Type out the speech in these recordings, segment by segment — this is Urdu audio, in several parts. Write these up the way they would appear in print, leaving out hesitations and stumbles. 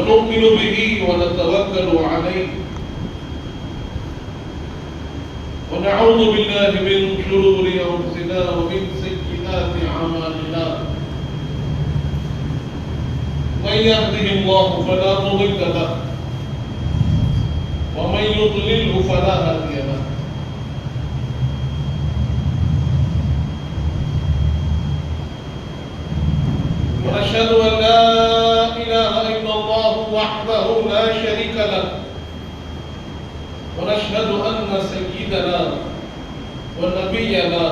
ونؤمن به ونتوكل عليه ونعوذ بالله من شرور أنفسنا ومن سيئات أعمالنا من يهده الله فلا مضل له ومن يضلله فلا هادي له ونشهد أن لا إله إلا الله وحده لا شريك له ونشهد أن سيدنا ونبينا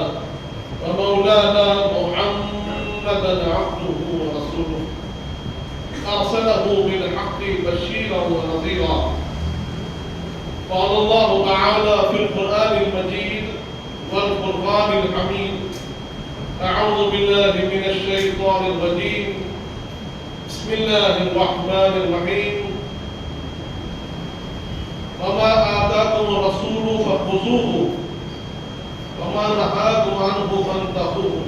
ومولانا محمدا عبده ورسوله أرسله بالحق بشيرا ونذيرا. قال الله تعالى في القرآن المجيد والفرقان الحميد: أعوذ بالله من الشيطان الرجيم، بسم الله الرحمن الرحيم. وما آتاكم الرسول فخذوه وما نهاكم عنه فانتهوا.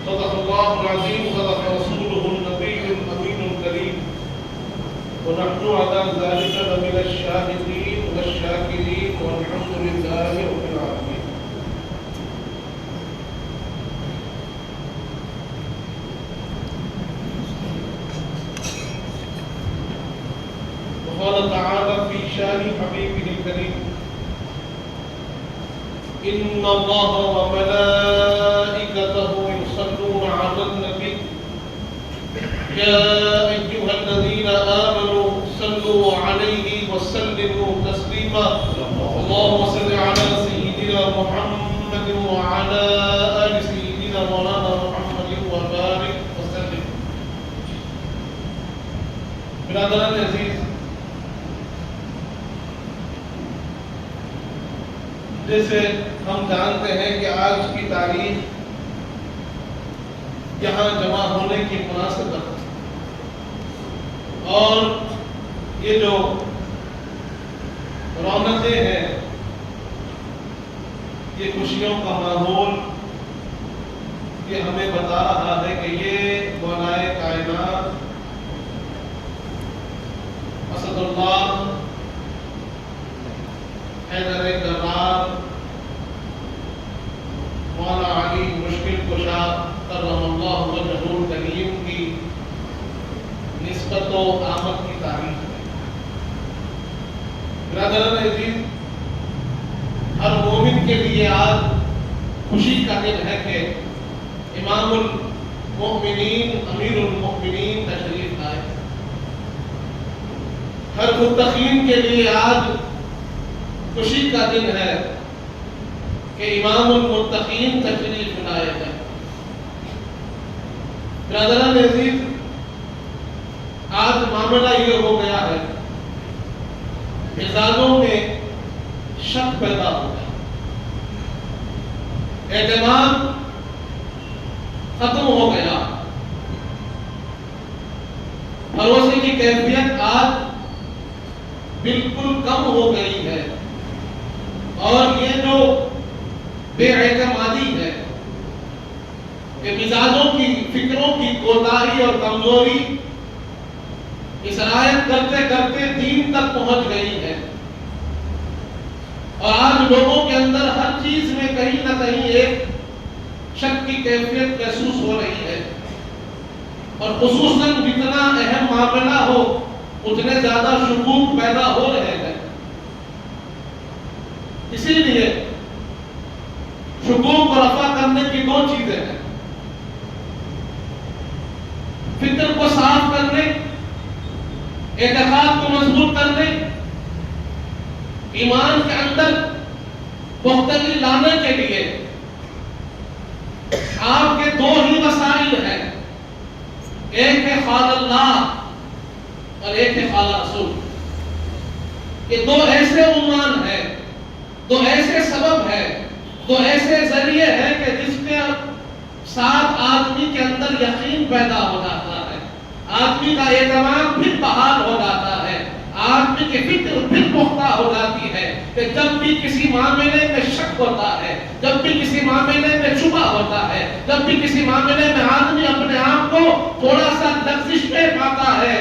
صدق الله العظيم، صدق رسوله النبي الأمين الكريم، ونحن على ذلك لمن الشاهدين والشاكرين والحمد لله رب العالمين. وقال تعالى في شان حبيبه الكريم: إن الله وملائكته يصلون على النبي يا أيها الذين آمنوا صلوا عليه وسلموا تسليما. اللهم صل على سيدنا محمد وعلى آل سيدنا مولانا محمد وبارك وسلم. برادران عزیز، جیسے ہم جانتے ہیں کہ آج کی تاریخ یہاں جمع ہونے کی مناسبت اور یہ جو رونقیں ہیں، یہ خوشیوں کا ماحول، یہ ہمیں بتا رہا ہے کہ یہ بنائے کائنات اسد اللہ حیدر کرار مولانا علی مشکل کشا کرم اللہ وجہہ الکریم کی نسبت و آمد کی تاریخ ہے. برادران عزیز، ہر مومن کے لیے آج خوشی کا دن ہے کہ امام المؤمنین امیر المؤمنین تشریف لائے. ہر متقین کے لیے آج خوشی کا دن ہے کہ امام المتقین تشریف لائے ہیں. برادران عزیز، آج معاملہ یہ ہو گیا ہے، مزاجوں میں شک پیدا ہو گیا، اعتماد ختم ہو گیا، بھروسے کی کیفیت آج بالکل کم ہو گئی ہے. اور یہ جو بے اعتمادی ہے، یہ مزاجوں کی فکروں کی کوتاہی اور کمزوری اصرائیت کرتے کرتے دین تک پہنچ گئی ہے. اور آج لوگوں کے اندر ہر چیز میں کہیں نہ کہیں ایک شک کی کیفیت محسوس ہو رہی ہے. اور خصوصاً جتنا اہم معاملہ ہو اتنے زیادہ شکوک پیدا ہو رہے ہیں. اسی لیے شکوک کو رفع کرنے کی دو چیزیں ہیں: فکر کو صاف کرنے، اعتقاد کو مضبوط کرنے، ایمان کے اندر پختگی لانے کے لیے آپ کے دو ہی وسائل ہیں. ایک ہے قال اللہ اور ایک ہے قال رسول. یہ دو ایسے عنوان ہیں، دو ایسے سبب ہیں، دو ایسے ذریعے ہیں کہ جس کے ساتھ آدمی کے اندر یقین پیدا ہو جاتا ہے، آدمی کا اعتماد پھر بحال ہو جاتا ہے، آدمی کی فکر پھر پختہ ہو جاتی ہے کہ جب بھی کسی معاملے میں شک ہوتا ہے، جب بھی کسی معاملے میں شبہ ہوتا ہے، جب بھی کسی معاملے میں آدمی اپنے آپ کو تھوڑا سا لغزش میں پاتا ہے،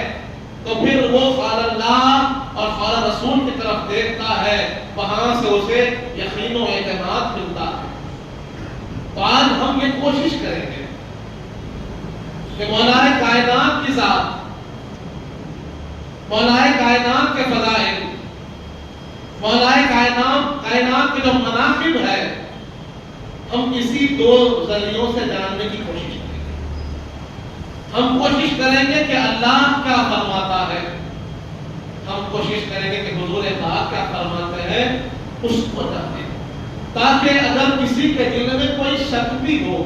تو پھر وہ قال اللہ اور قال رسول کی طرف دیکھتا ہے، وہاں سے اسے یقین و اعتماد ملتا ہے۔ تو آج ہم یہ کوشش کریں گے کہ مولا کائنات کی ذات، مولا کائنات کے فضائل، مولا کائنات کے جو مناقب ہے، ہم اسی دو ذریعوں سے جاننے کی کوشش کریں گے۔ ہم کوشش کریں گے کہ اللہ کیا فرماتا ہے، ہم کوشش کریں گے کہ حضور پاک کیا فرماتے ہیں اس کو جانیں، تاکہ اگر کسی کے دل میں کوئی شک بھی ہو،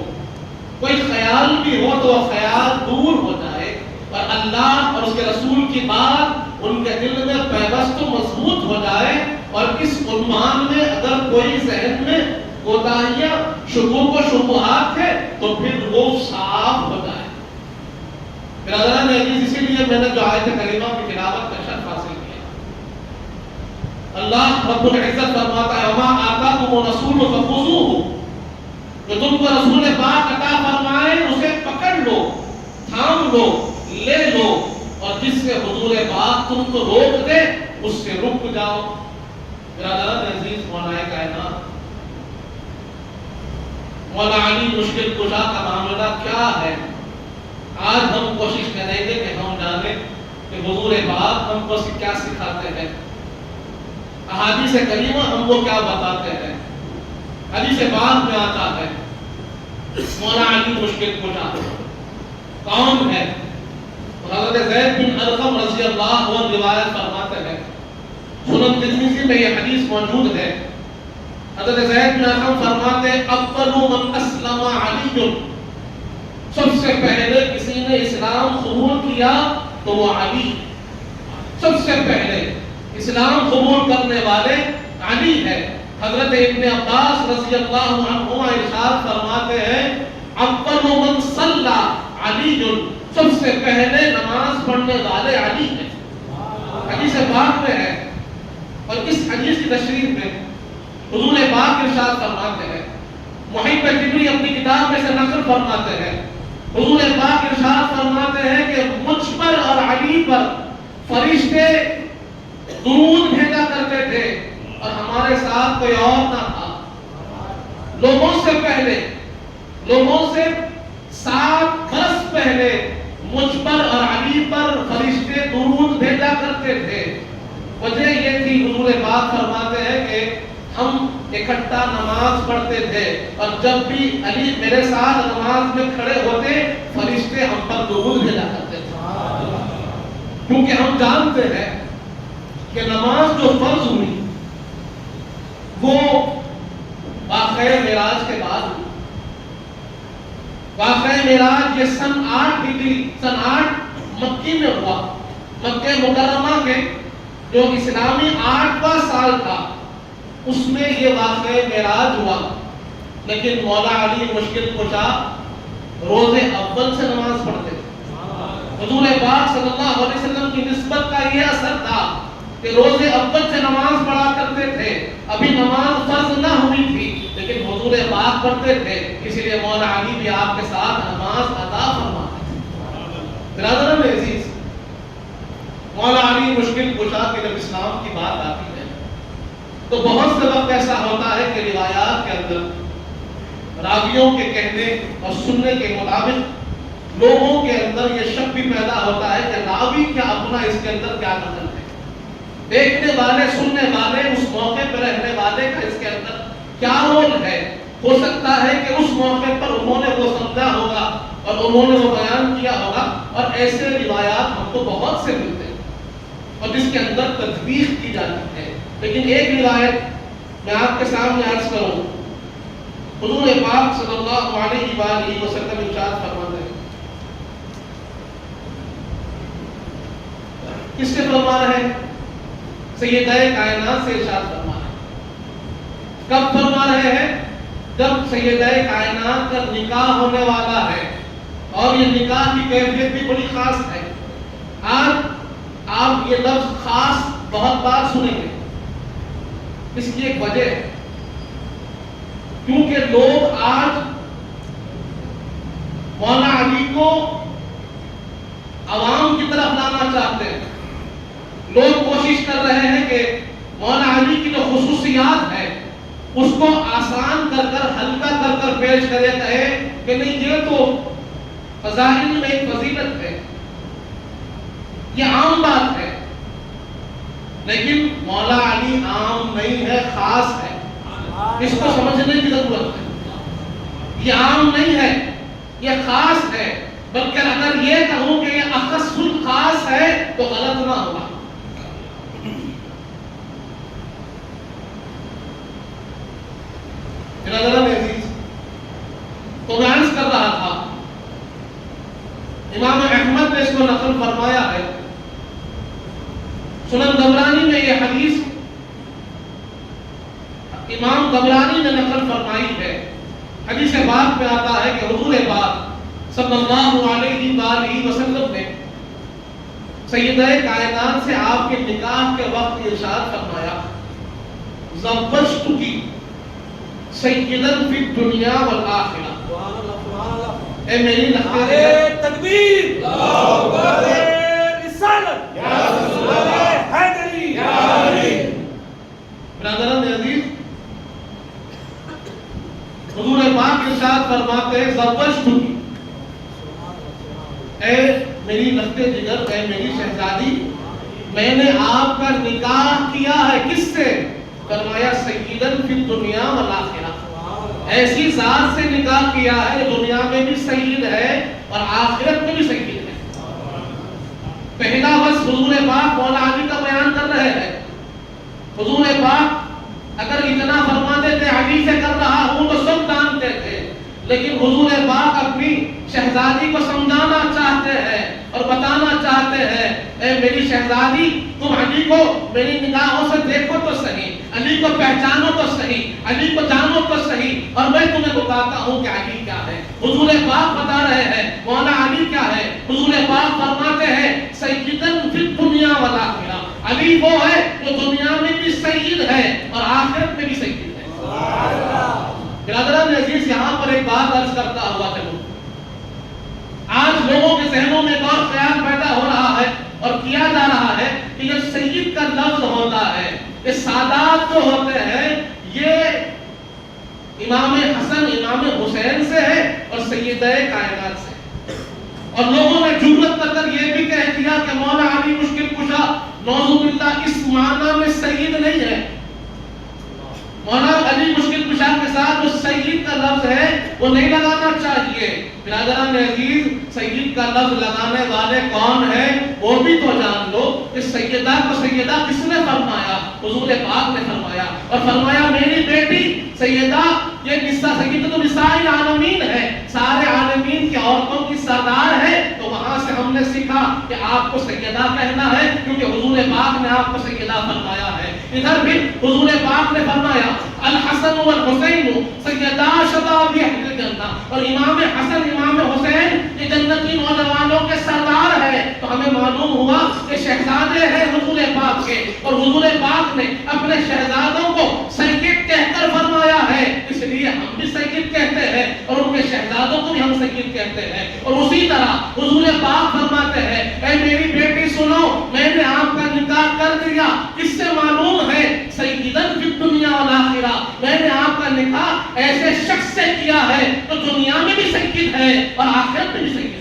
کوئی خیال بھی ہو، تو وہ خیال دور ہو جائے اور اللہ اور اس کے رسول کی بات ان کے دل میں پیوست و مضبوط ہو جائے، اور اس عنوان میں اگر کوئی ذہن میں کوتاہیاں، شکوک و شبہات ہے تو پھر وہ صاف ہو جائے۔ برادران عزیز، اسی لیے میں نے جو آیت کریمہ کی تلاوت کا شرف حاصل کیا، اللہ رب العزت فرماتا ہے وما آتاکم الرسول فخذوہ، جو تم کو رسول پاک عطا فرمائے اسے پکڑ لو، تھام لو، لے لو، اور جس سے حضور پاک تم کو روک دے اس سے رک جاؤ۔ برادران عزیز، مولا کائنات مولا علی مشکل کشا کا معاملہ کیا ہے؟ آج ہم کوشش کریں گے کہ ہم جانیں کہ حضور پاک ہم کو کیا سکھاتے ہیں، احادیث کریمہ ہم کو کیا بتاتے ہیں۔ حدیث پاک میں آتا ہے مولا علی مشکل کشا کون ہے؟ حضرت زید بن ارقم رضی اللہ عنہ روایت فرماتے ہیں، سنن ترمذی میں یہ حدیث موجود ہے۔ حضرت زید بن ارقم فرماتے ہیں اول من اسلم علی، سب سے پہلے کسی نے اسلام قبول کیا تو وہ علی، سب سے پہلے اسلام قبول کرنے والے علی ہے۔ حضرت ابن عباس رضی اللہ عنہما ارشاد فرماتے ہیں اول من صلی علی، سب سے پہلے نماز پڑھنے والے علی ہیں۔ حدیث پاک میں ہے، اور اس حدیث کی تشریح میں حضور پاک ارشاد فرماتے ہیں، محب طبری اپنی کتاب میں سے نقل فرماتے ہیں، حضور پاک ارشاد فرماتے ہیں کہ مجھ پر اور علی پر فرشتے درود بھیجا کرتے تھے اور ہمارے ساتھ کوئی اور نہ تھا۔ لوگوں سے پہلے، لوگوں سے 7 برس پہلے مجھ پر اور علی پر فرشتے درود بھیجا کرتے تھے۔ وجہ یہ تھی، حضور پاک فرماتے ہیں کہ ہم اکٹھا نماز پڑھتے تھے اور جب بھی علی میرے ساتھ نماز میں کھڑے ہوتے فرشتے ہم پر درود بھیجا کرتے تھے، کیونکہ ہم جانتے ہیں کہ نماز جو فرض ہوئی وہ واقعہ معراج کے بعد ہوئی۔ واقعہ معراج یہ سن 8 ہجری، سن 8 مکی میں ہوا۔ مکہ مکرمہ کے جو اسلامی 8واں سال تھا اس میں یہ واقعہ معراج ہوا، لیکن مولا علی مشکل کشا روز اول سے نماز پڑھتے تھے۔ حضور پاک صلی اللہ علیہ وسلم کی نسبت کا یہ اثر تھا کہ روز اول سے نماز پڑھا کرتے تھے۔ ابھی نماز فرض نہ ہوئی تھی لیکن حضور پاک پڑھتے تھے، اس لیے مولا علی بھی آپ کے ساتھ نماز ادا فرماتے تھے۔ برادران عزیز، مولا علی مشکل کشا کے جب اسلام کی بات آتی ہے تو بہت سے وقت ایسا ہوتا ہے کہ روایات کے اندر راویوں کے کہنے اور سننے کے مطابق لوگوں کے اندر یہ شک بھی پیدا ہوتا ہے کہ راوی کیا اپنا اس کے اندر کیا نقل ہے، دیکھنے والے، سننے والے، اس موقع پر رہنے والے کا اس کے اندر کیا رول ہے۔ ہو سکتا ہے کہ اس موقع پر انہوں نے وہ سمجھا ہوگا اور انہوں نے وہ بیان کیا ہوگا، اور ایسے روایات ہم کو بہت سے ملتے ہیں اور جس کے اندر تطبیق کی جاتی ہے۔ لیکن ایک روایت میں آپ کے سامنے عرض کروں، حضور پاک صلی اللہ علیہ وآلہ وسلم ارشاد فرماتے ہیں، کس سے فرما رہے ہیں؟ سیدہ کائنات سے ارشاد فرما رہے ہیں۔ کب فرما رہے ہیں؟ جب سیدہ کائنات کا نکاح ہونے والا ہے، اور یہ نکاح کی کیفیت بھی بڑی خاص ہے۔ آج آپ یہ لفظ خاص بہت بار سنیں گے، اس کی ایک وجہ ہے کیونکہ لوگ آج مولا علی کو عوام کی طرف لانا چاہتے ہیں. لوگ کوشش کر رہے ہیں کہ مولا علی کی جو خصوصیات ہے اس کو آسان کر کر ہلکا کر کر پیش کرے, کہے کہ نہیں یہ تو فضائل میں ایک فضیلت ہے, یہ عام بات ہے. لیکن مولا علی عام نہیں ہے, خاص ہے. اس کو سمجھنے کی ضرورت ہے. یہ عام نہیں ہے, یہ خاص ہے. بلکہ اگر یہ کہوں کہ یہ اخص الخاص ہے تو غلط نہ ہوگا. تو میں عرض کر رہا تھا, امام احمد نے اس کو نقل فرمایا ہے. سنن طبرانی میں یہ حدیث امام طبرانی نے نقل فرمائی ہے. حدیث پاک میں آتا ہے کہ حضور پاک صلی اللہ علیہ وآلہ وسلم نے سیدہ کائنات سے آپ کے نکاح کے وقت ارشاد فرمایا, زوجتکی سیداً فی الدنیا والآخرہ. اے میری لخت تکبیر, رسالت, حیدری, برادران عزیز, حضور پاک ارشاد فرماتے ہیں زوجتکی, اے میری لخت جگر, اے میری شہزادی, میں نے آپ کا نکاح کیا ہے. کس سے؟ فرمایا سیداً فی الدنیا والآخرہ, ایسی ذات سے نکاح کیا ہے دنیا میں بھی سید ہے اور آخرت میں بھی سید ہے. پہلا بس حضور پاک مولا علی کا بیان کر رہے ہیں. حضور پاک اگر اتنا فرماتے تھے علی سے کر رہا ہوں تو سب جانتے تھے, لیکن حضور پاک اپنی شہزادی کو سمجھانا چاہتے ہیں اور بتانا چاہتے ہیں, اے میری شہزادی تم علی کو میری نگاہوں سے دیکھو تو صحیح, علی کو پہچانو تو صحیح, علی کو جانو تو صحیح, اور میں تمہیں بتاتا ہوں کہ علی کیا ہے. حضور پاک بتا رہے ہیں مولا علی کیا ہے. حضور پاک فرماتے ہیں سیداً فی الدنیا والآخرہ, علی وہ ہے جو دنیا میں بھی سید ہے اور آخرت میں بھی سید ہے. برادران عزیز, یہاں پر ایک بات عرض کرتا ہوا چلوں. آج لوگوں کے ذہنوں میں ایک اور خیال پیدا ہو رہا ہے اور کیا جا رہا ہے کہ یہ سید کا لفظ ہوتا ہے, یہ سادات جو ہوتے ہیں یہ امام حسن امام حسین سے ہے اور سیدہ کائنات سے. اور لوگوں نے جرأت کر کر یہ بھی کہہ دیا کہ مولا علی مشکل کشا, نعوذ باللہ اس معنی میں سید نہیں ہے. مولا علی مشکل کشا کے ساتھ جو سید کا لفظ ہے وہ نہیں لگانا چاہیے. برادران عزیز, سید کا لفظ لگانے والے کون ہیں وہ بھی تو جان لو. اس سیدہ کو سیدہ کس نے فرمایا؟ حضور پاک نے فرمایا, اور فرمایا میری بیٹی سیدہ یہ نساء سیدۃ النساء العالمین ہے, سارے عالمین کی عورتوں کی سردار ہے. تو وہاں سے ہم نے سیکھا کہ آپ کو سیدہ کہنا ہے کیونکہ حضور پاک نے آپ کو سیدہ فرمایا ہے. ادھر بھی حضور پاک نے فرمایا الحسن والحسین سیدا شباب اہل الجنہ, اور امام حسن امام حسین یہ جنتی نوجوانوں کے سردار ہے. تو ہمیں معلوم ہوا کہ شہزادے ہیں حضور پاک کے, اور حضور پاک نے اپنے شہزادوں کو سید کہہ کر فرمایا ہے, اس لیے ہم بھی سید کہتے ہیں اور ان کے شہزادوں کو بھی ہم سید کہتے ہیں. اور اسی طرح حضور پاک فرماتے ہیں اے میری بیٹی سنو, میں نے آپ کا نکاح کر دیا. اس سے معلوم ہے سیداً فی الدنیا والآخرہ, میں نے آپ کا نکاح ایسے شخص سے کیا ہے جو دنیا میں بھی سید ہے اور آخرت میں بھی سید ہے.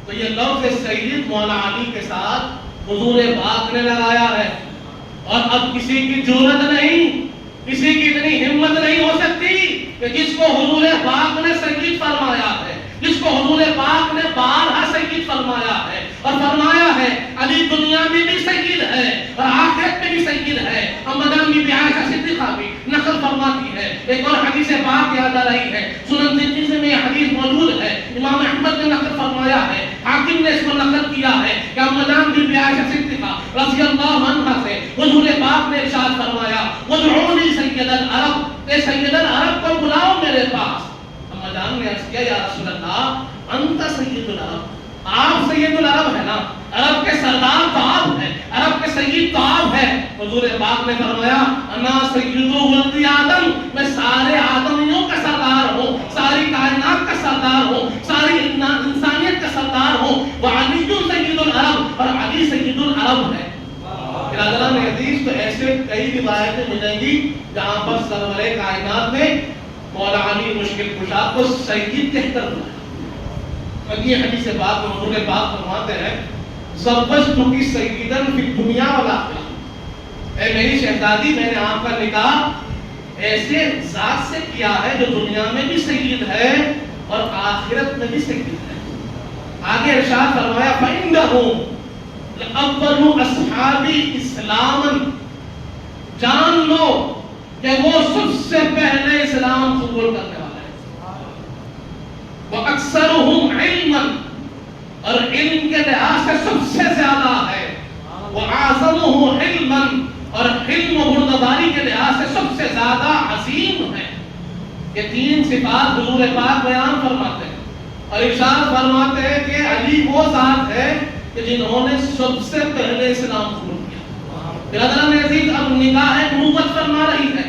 تو یہ لفظ سید مولا علی کے ساتھ حضور پاک نے لگایا ہے. اور اب کسی کی جرأت نہیں, کسی کی اتنی ہمت نہیں ہو سکتی کہ جس کو حضور پاک نے سید فرمایا ہے, جس کو حضور پاک نے بارہا سید فرمایا ہے اور فرمایا ہے علی دنیا میں بھی سید ہے اور آخرت میں بھی سید ہے. امدان بی بی عائشہ صدیقہ بھی نقل فرماتی ہے. ایک اور حدیث پاک یاد آ رہی ہے, سنن ترمذی میں یہ حدیث موجود ہے, امام احمد نے نقل فرمایا ہے, حاکم نے اس کو نقل کیا ہے کہ امدان بی بی عائشہ صدیقہ رضی اللہ عنہا سے حضور پاک نے ارشاد فرمایا ادعونی سید العرب, اے سید العرب کو بلاؤ میرے پاس. امدان نے عرض کیا یا رسول اللہ انت سید العرب, آپ سید العرب ہے نا, عرب کے سردار تو آپ ہیں، عرب کے سید تو آپ ہیں۔ حضور پاک نے فرمایا انا سید ولد آدم، میں سارے آدمیوں کا سردار ہوں، ساری کائنات کا سردار ہوں، ساری انسانیت کا سردار ہوں۔ وعلی سید العرب، اور علی سید العرب ہے۔ برادران عزیز، تو ایسے کئی روایتیں ملیں گی جہاں پر سرور کائنات نے مولا علی مشکل کشا کو سید کہہ کر بلایا۔ یہ حدیث پاک میں حضور پاک فرماتے ہیں زوجتک سیدا فی الدنیا والآخرہ، اے میری شہزادی، میں نے آپ کا نکاح ایسے ذات سے کیا ہے جو دنیا میں بھی سید ہے اور آخرت میں بھی سید ہے۔ آگے ارشاد فرمایا فإنہم لأول اصحابی اسلاما، جان لو کہ وہ سب سے پہلے اسلام قبول کرنے والا ہے۔ وَأَكْثَرُهُمْ عِلْمًا، اور علم کے لحاظ سے سب سے زیادہ ہے۔ وَأَعْظَمُهُ حِلْمًا، اور حلم و بردباری کے لحاظ سے سب سے زیادہ عظیم ہے۔ یہ تین صفات حضور پاک بیان فرماتے ہیں اور ارشاد فرماتے ہیں کہ علی وہ ذات ہے کہ جنہوں نے سب سے پہلے اسلام قبول کیا۔ برادران عزیز، اب نکاح نبوت فرما رہی ہے،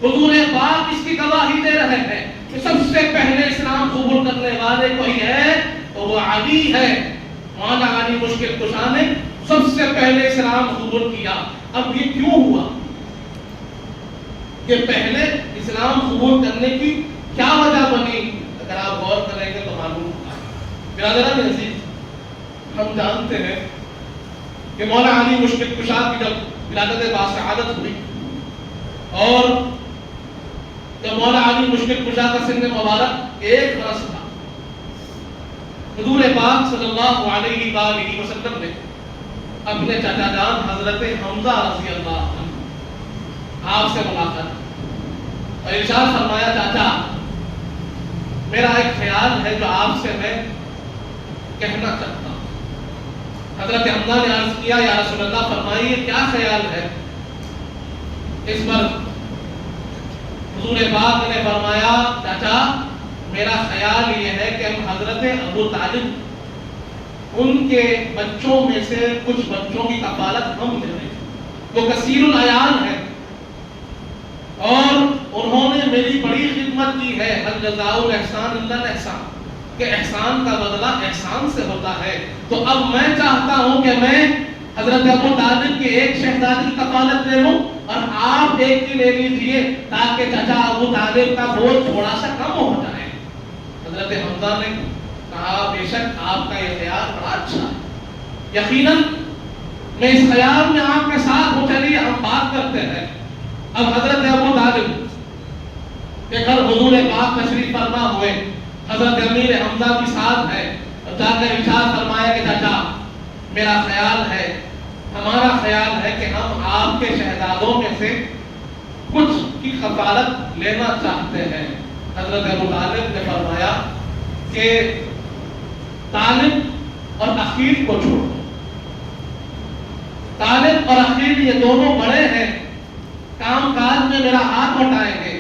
حضور پاک اس کی گواہی دے رہے ہیں کہ سب سے پہلے اسلام قبول کرنے والے کوئی ہے تو وہ علی ہے۔ مولا علی مشکل کشا نے سب سے پہلے اسلام قبول کیا۔ اب یہ کیوں ہوا کہ پہلے اسلام قبول کرنے کی کیا وجہ بنی؟ اگر آپ غور کریں گے تو معلوم ہوگا۔ برادران عزیز، ہم جانتے ہیں کہ مولا علی مشکل کشا کی جب ولادت باسعادت ہوئی اور جب مولا علی مشکل کشا کا سن مبارک 1 برس تھا، حضور پاک صلی اللہ علیہ وآلہ وسلم نے اپنے چچا جان حضرت حمزہ رضی اللہ عنہ آپ سے ملاقات اور ارشاد فرمایا چاچا میرا ایک خیال ہے جو آپ سے میں کہنا چاہتا ہوں۔ حضرت حمزہ نے عرض کیا یا رسول اللہ فرمائیے کیا خیال ہے؟ اس پر حضور پاک نے فرمایا چاچا میرا خیال یہ ہے کہ ہم حضرت ابو طالب ان کے بچوں میں سے کچھ بچوں کی کفالت ہم دے دیں، وہ کثیر العیال ہے اور انہوں نے میری بڑی خدمت کی ہے۔ هل جزاء الاحسان الا الاحسان، کہ احسان کا بدلہ احسان سے ہوتا ہے۔ تو اب میں چاہتا ہوں کہ میں حضرت ابو طالب کی ایک شہزادی کی کفالت لے لوں اور آپ ایک کی لے لیجئے تاکہ چچا ابو طالب کا بوجھ تھوڑا سا کم ہو جائے۔ حضرت حمزہ نے کہا بے شک آپ کا یہ خیال بڑا اچھا ہے، یقیناً میں اس خیال میں آپ کے ساتھ ہوں، چلیے ہم بات کرتے ہیں۔ اب حضرت ابو طالب کے گھر حضور پاک تشریف فرما ہوئے، حضرت امیر حمزہ بھی ساتھ ہے، اور جا کر ارشاد فرمایا کہ چچا میرا خیال ہے، ہمارا خیال ہے کہ ہم آپ کے شہزادوں میں سے کچھ کی کفالت لینا چاہتے ہیں۔ حضرت ابو طالب نے فرمایا کہ طالب اور عقیل کو چھوڑو، طالب اور عقیل یہ دونوں بڑے ہیں، کام کاج میں میرا ہاتھ بٹائیں گے۔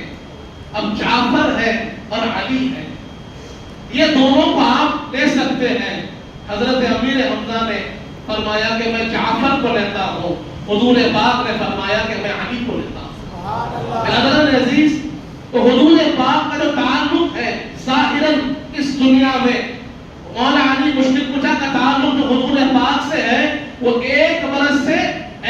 اب جعفر ہے اور علی ہے، یہ دونوں کو آپ لے سکتے ہیں۔ حضرت امیر حمزہ نے فرمایا کہ میں جعفر کو لیتا ہوں، حضور پاک نے فرمایا کہ میں علی کو لیتا ہوں۔ برادران عزیز، تو حضور پاک کا جو تعلق ہے ظاہراً اس دنیا میں مولا علی مشکل کشا کا تعلق جو حضور پاک سے ہے وہ 1 برس سے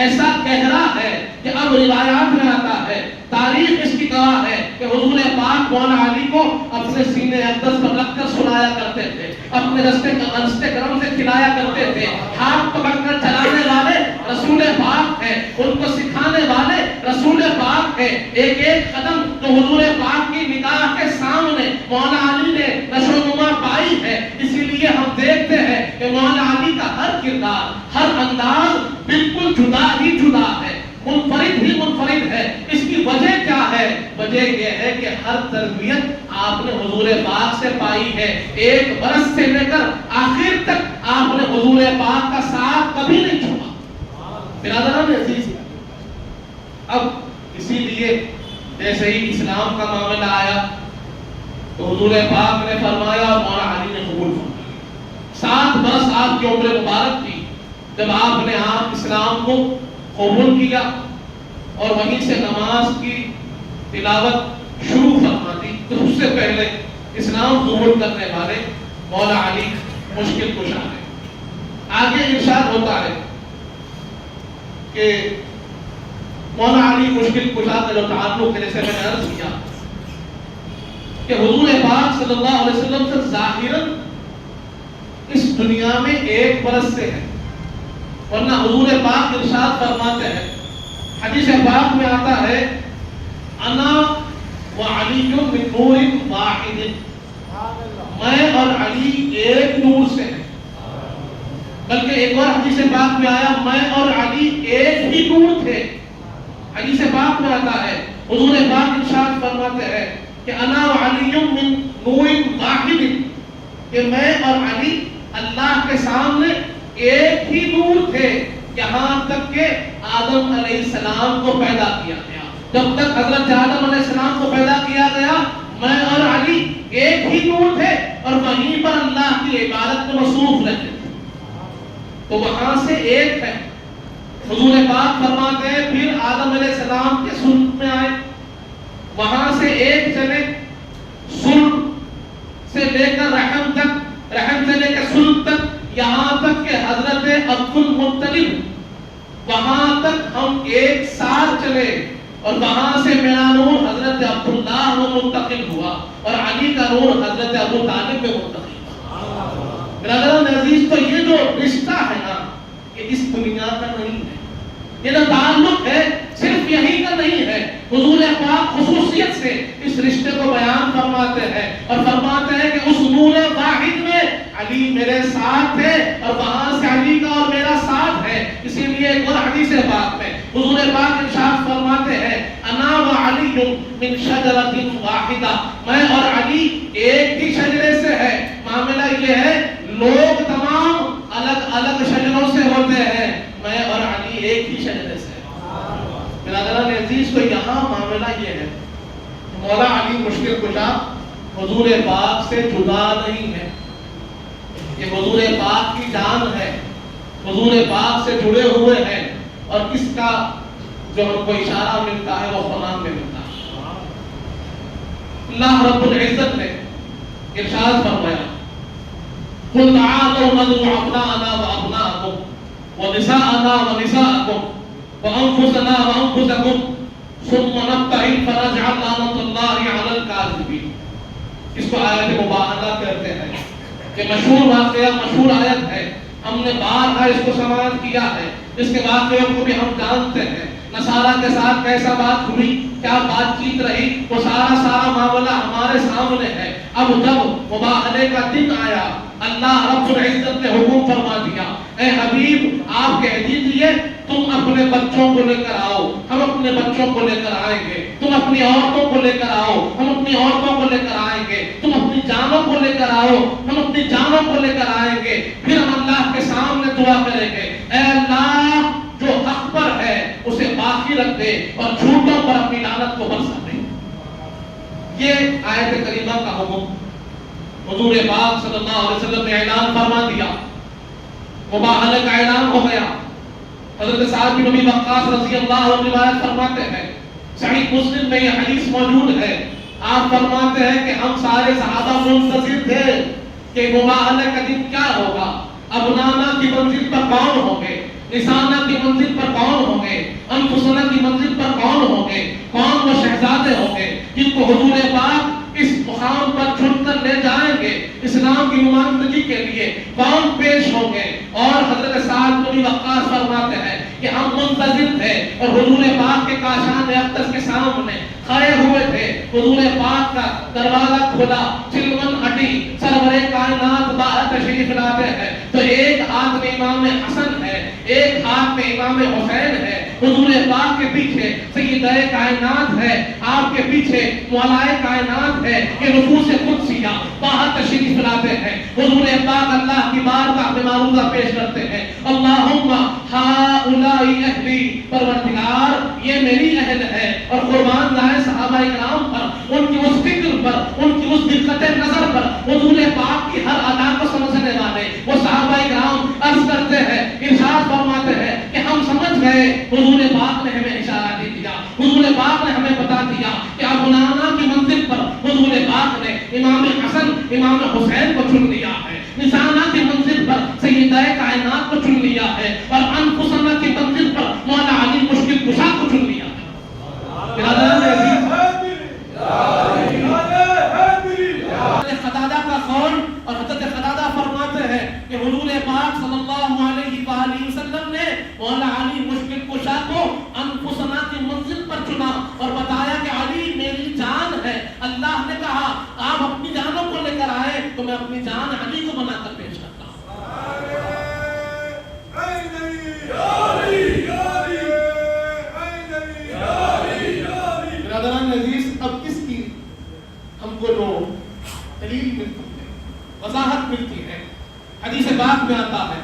ایسا گہرا ہے کہ اب روایات میں آتا ہے، تاریخ اس کی گواہ ہے کہ حضور پاک مولا علی کو اپنے سینے اقدس پر رکھ کر سلایا کرتے تھے، اپنے رستے کرم سے کھلایا کرتے تھے۔ ہاتھ پکڑ کر چلانے والے رسول پاک ہیں، ان کو سکھانے والے رسول پاک ہیں۔ ایک ایک قدم جو حضور پاک کی نگاہ کے سامنے مولا علی نے نشو و نما پائی ہے، اسی لیے ہم دیکھتے ہیں کہ مولا علی کا ہر کردار، ہر انداز بالکل جدا ہی جدا ہے، منفرد ہی منفرد ہے۔ اس کی وجہ کیا ہے؟ وجہ یہ ہے کہ ہر تربیت آپ نے حضور پاک سے پائی ہے، 1 برس سے لے کر آخر تک آپ نے حضور پاک کا ساتھ کبھی نہیں چھوڑا۔ برادران عزیز، اب اسی لیے جیسے ہی اسلام کا معاملہ آیا تو حضور پاک نے فرمایا اور مولا علی نے قبول فرمایا۔ 7 برس آپ کی عمر مبارک تھی، جب آپ نے اسلام کو قبول کیا اور وہیں سے نماز کی تلاوت شروع فرما دی، تو اس سے پہلے اسلام قبول کرنے والے مولا علی مشکل کشا ہے۔ آگے ارشاد ہوتا ہے کہ مولا علی مشکل کشا کا جو تعلق ہے، جیسے میں نے عرض کیا کہ حضور پاک صلی اللہ علیہ وسلم سے ظاہراً اس دنیا میں 1 برس سے ہے، ورنہ حضور پاک ارشاد فرماتے ہیں، حدیث پاک میں آتا ہے انا وعلی من نور واحد، میں اور علی ایک نور سے ہیں۔ بلکہ ایک اور حدیث پاک میں آیا میں اور علی ایک ہی نور تھے۔ حدیث پاک میں آتا ہے حضور پاک ارشاد فرماتے ہیں کہ انا وعلی من نور واحد، کہ میں اور علی اللہ کے سامنے ایک ہی نور تھے، یہاں تک کہ آدم علیہ السلام کو پیدا کیا گیا۔ جب تک حضرت آدم علیہ السلام کو پیدا کیا گیا، میں اور علی ایک ہی نور تھے اور وہیں پر اللہ کی عبادت میں مصروف رہتے تھے۔ تو وہاں سے ایک ہے۔ حضور پاک فرماتے ہیں پھر آدم علیہ السلام کے سلب میں آئے، وہاں سے ایک چلے سلب سے لے کر رحم تک، رحم سے لے کر سلب تک، یہاں تک کہ حضرت عبد المطلب، وہاں تک ہم ایک ساتھ چلے اور وہاں سے میرا نور حضرت عبداللہ میں منتقل ہوا اور علی کا نور حضرت ابو طالب میں منتقل ہوا۔ برادران عزیز، تو یہ جو رشتہ ہے نا، یہ اس دنیا کا نہیں ہے، یہ جو تعلق ہے صرف یہی کا نہیں ہے۔ حضور پاک خصوصیت سے اس رشتے کو بیان فرماتے ہیں اور فرماتے ہیں کہ اس نور واحد میں علی میرے ساتھ ہے اور وہاں سے علی کا اور میرا ساتھ ہے۔ اسی لیے ایک اور حدیث پاک میں حضور پاک ارشاد فرماتے ہیں انا وعلی من شجرۃ واحدہ، میں اور علی ایک ہی شجرے سے ہے۔ معاملہ یہ ہے لوگ تمام الگ الگ شجروں سے ہوتے ہیں، میں اور علی ایک ہی شجرے سے۔ برادران عزیز، تو یہاں معاملہ یہ ہے مولا علی مشکل کشا حضور پاک سے جدا نہیں ہے، یہ حضور پاک کی جان ہے، حضور پاک سے جڑے ہوئے ہیں، اور اس کا جو ہم کو اشارہ ملتا ہے وہ قرآن میں ملتا ہے۔ اللہ رب العزت نے ارشاد فرمایا قل تعالوا ندعو ابناءنا وابناءکم ونساءنا ونساءکم وانفسنا وانفسکم ثم نبتہل فنجعل لعنۃ اللہ علی الکاذبین۔ اس کو آیت مبارکہ کہتے ہیں، کہ مشہور واقعہ، مشہور آیت ہے، ہم نے بارہا اس کو سماعت کیا ہے، اس کے واقعوں کو بھی ہم جانتے ہیں۔ نصارہ کے ساتھ کیسا بات ہوئی، کیا بات چیت رہی، وہ سارا معاملہ ہمارے سامنے ہے۔ اب جب مباہلے کا دن آیا، اللہ رب العزت نے حکم فرما دیا، اے حبیب آپ کہہ دیجئے تم اپنے بچوں کو لے کر آؤ، ہم اپنے بچوں کو لے کر آئیں گے، تم اپنی عورتوں کو لے کر آؤ، ہم اپنی عورتوں کو لے کر آئیں گے، تم اپنی جانوں کو لے کر آؤ، ہم اپنی جانوں کو لے کر آئیں گے۔ پھر ہم اللہ کے سامنے دعا کریں گے، اے اللہ جو حق پر ہے اسے باقی رکھ دے اور جھوٹوں پر اپنی لعنت کو برسا دے۔ یہ آیت کریمہ کا حکم حضور پاک صلی اللہ علیہ وسلم نے اعلان فرما دیا، مباہلے کا اعلان ہو گیا۔ حضرت سعد بن ابی وقاص رضی اللہ عنہ روایت فرماتے ہیں، صحیح مسلم میں یہ حدیث موجود ہے، آپ فرماتے ہیں کہ ہم سارے صحابہ منتظر تھے کہ مباہلے کا دن کیا ہوگا، ابنانا کی منزل پر کون ہوں گے، نسانا کی منزل پر کون ہوں گے، انفسنا کی منزل پر کون ہوں گے، کون وہ شہزادے ہوں گے جن کو حضور پاک اس مقام پر چن کر لے جائیں گے اسلام کی نمائندگی کے لیے، کون پیش ہوں گے۔ اور حضرت سعد بن ابی وقاص فرماتے ہیں کہ ہم منتظر تھے اور حضور پاک کے کاشان اقدس کے سامنے کھڑے ہوئے تھے، حضور پاک کا دروازہ کھلا، چلون ہٹی، سرور کائنات باہر تشریف لاتے ہیں، تو ایک ہاتھ میں امام حسن ہے، ایک ہاتھ میں امام حسین ہے، حضور پاک کے پیچھے سیدہ کائنات ہے، آپ کے پیچھے مولائے کائنات ہے، کہ نفوس قدسیہ باہر تشریف لاتے ہیں، حضور پاک اللہ کی بارگاہ میں معروضہ پیش کرتے ہیں، اللہم ہؤلاء اہلی، پروردگار یہ میری اہل ہے، اور قربان جائے صحابہ کرام پر، ان کی اس فکر پر، ان کی اس دقت نظر پر، حضور پاک کی ہر ادا کو سمجھنے والے وہ صحابہ کرام عرض کرتے ہیں، ارشاد حضور پاک نے ہمیں اشارہ دے دیا، حضور پاک نے ہمیں بتا دیا کہ ابنانا کی منزل پر حضور پاک نے امام حسن امام حسین کو چن لیا ہے، نشانہ کی منزل پر سیدہ کائنات کو چن لیا ہے، اور انفسنا کی منزل پر مولا علی مشکل کشا کو چن لیا ہے۔ برادران عزیز، قتادہ کا قول، اور حضرت قتادہ فرماتے ہیں کہ حضور پاک صلی اللہ علیہ وآلہ وسلم نے مولا علی مشکل کشا کو انفسنا کی منزل پر چنا اور بتایا کہ علی میری جان ہے۔ اللہ نے کہا آپ اپنی جانوں کو لے کر آئے تو میں اپنی جان علی کو بنا کر پیش کرتا ہوں۔ برادران عزیز، اب اس کی ہم کو جو دلیل ملتی ہے، وضاحت ملتی ہے، حدیث پاک میں آتا ہے،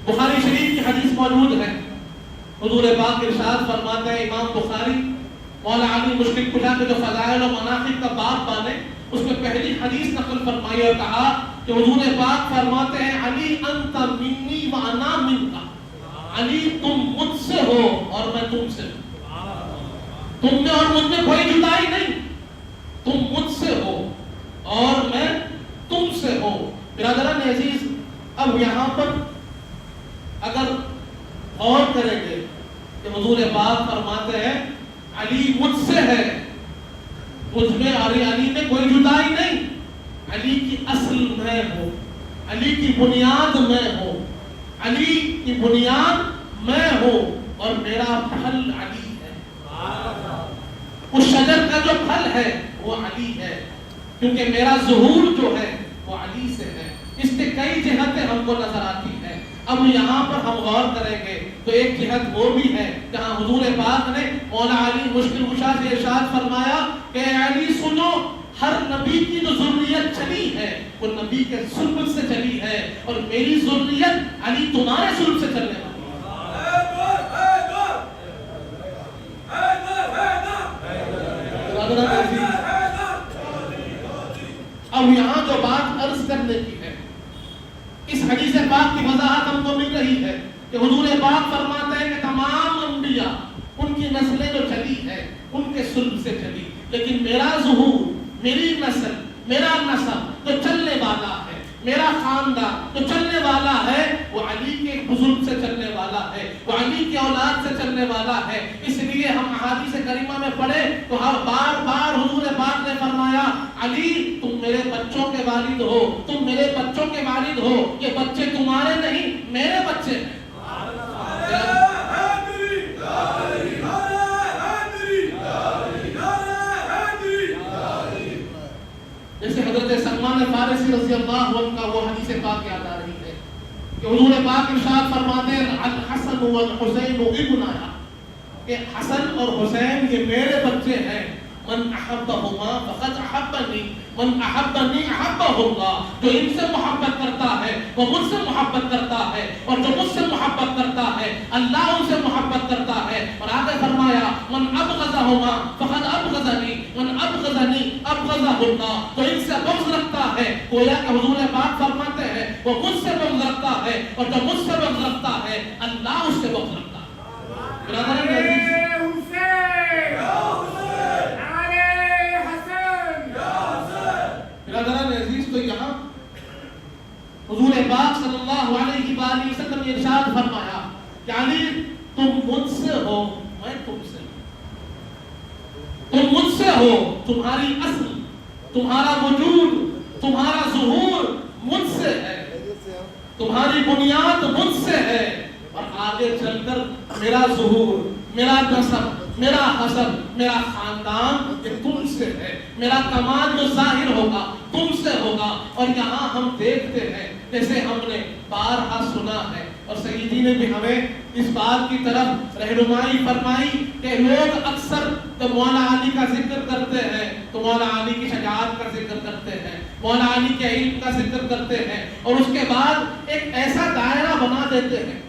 بخاری شریف کی حدیث موجود ہے، حضور پاک ارشاد فرماتے ہیں، امام بخاری مولا علی مشکل کشا کے جو فضائل و مناقب کا باب بانے اس میں پہلی حدیث نقل فرمائی اور کہا کہ حضور پاک فرماتے ہیں علی انت منی و انا منک، علی تم مجھ سے ہو اور میں تم سے ہوں، تم میں اور مجھ میں کوئی جدائی نہیں، تم مجھ سے ہو اور میں تم سے ہوں۔ برادران عزیز، اب یہاں پر اگر غور کریں گے کہ حضور پاک فرماتے ہیں علی مجھ سے ہے، مجھ میں اور علی میں کوئی جدائی نہیں، علی کی اصل میں ہوں، علی کی بنیاد میں ہوں، علی کی بنیاد میں ہوں، اور میرا پھل علی ہے، اس شجر کا جو پھل ہے وہ علی ہے، کیونکہ میرا ظہور جو ہے وہ علی سے ہے۔ اس کے کئی جہتیں ہم کو نظر آتی ہیں۔ اب یہاں پر ہم غور کریں گے تو ایک جہت وہ بھی ہے جہاں حضور پاک نے مولا علی مشکل کشا سے ارشاد فرمایا کہ علی سنو، ہر نبی کی جو ذریت چلی ہے وہ نبی کے سلب سے چلی ہے، اور میری ذریت علی تمہارے سلب سے چلنے والی ہے۔ اب یہاں جو بات عرض کرنے کی ہے، اس حدیث پاک کی وضاحت ہم کو مل رہی ہے کہ حضور پاک فرماتے ہیں کہ تمام انبیاء ان کی نسلیں جو چلی ہے ان کے سلب سے چلی، لیکن میرا ظہور، میری نسل، میرا نسب جو چلنے والا ہے، میرا خاندان جو چلنے والا ہے وہ علی کے بزرگ سے چلنے والا ہے، وہ علی کی اولاد سے چلنے والا ہے۔ اس لیے ہم احادیث کریمہ میں پڑھے تو ہر بار بار حضور پاک نے فرمایا علی تم میرے بچوں کے والد ہو، تم میرے بچوں کے والد ہو، یہ بچے تمہارے نہیں میرے بچے ہیں۔ جیسے حضرت سلمان فارسی رضی اللہ عنہ کا وہ حدیث پاک یاد آ رہی ہے کہ حضور پاک ارشاد فرماتے ہیں الحسن والحسین ابنایا، کہ حسن اور حسین یہ میرے بچے ہیں، من احبہما فقد احبنی، من احبنی احبہ اللہ، جو ان سے محبت کرتا ہے وہ مجھ سے محبت کرتا ہے، اور جو مجھ سے محبت کرتا ہے اللہ ان سے محبت کرتا ہے۔ اور آگے فرمایا من ابغضہما فقد ابغضنی، من ابغضنی ابغضہ اللہ، جو ان سے بغض رکھتا ہے، گویا کہ حضور پاک فرماتے ہیں وہ مجھ سے بغض رکھتا ہے، اور جو مجھ سے بغض رکھتا ہے اللہ اس سے بغض رکھتا ہے۔ برادران عزیز، برادران عزیز، تو یہاں حضور پاک صلی اللہ علیہ وآلہ وسلم نے ارشاد فرمایا کہ علی تم مجھ سے ہو میں تم سے ہوں، تم مجھ سے ہو، تمہاری اصل، تمہارا وجود، تمہارا ظہور مجھ سے ہے، تمہاری بنیاد مجھ سے ہے، اور آگے چل کر میرا ظہور، میرا نسب، میرا حسب، میرا خاندان یہ تم سے ہے، میرا کمال جو ظاہر ہوگا تم سے ہوگا۔ اور یہاں ہم دیکھتے ہیں جیسے ہم نے بارہا سنا ہے، اور سیدی نے بھی ہمیں اس بات کی طرف رہنمائی فرمائی کہ لوگ اکثر جب مولا علی کا ذکر کرتے ہیں تو مولا علی کی شجاعت کا ذکر کرتے ہیں، مولا علی کے علم کا ذکر کرتے ہیں، اور اس کے بعد ایک ایسا دائرہ بنا دیتے ہیں،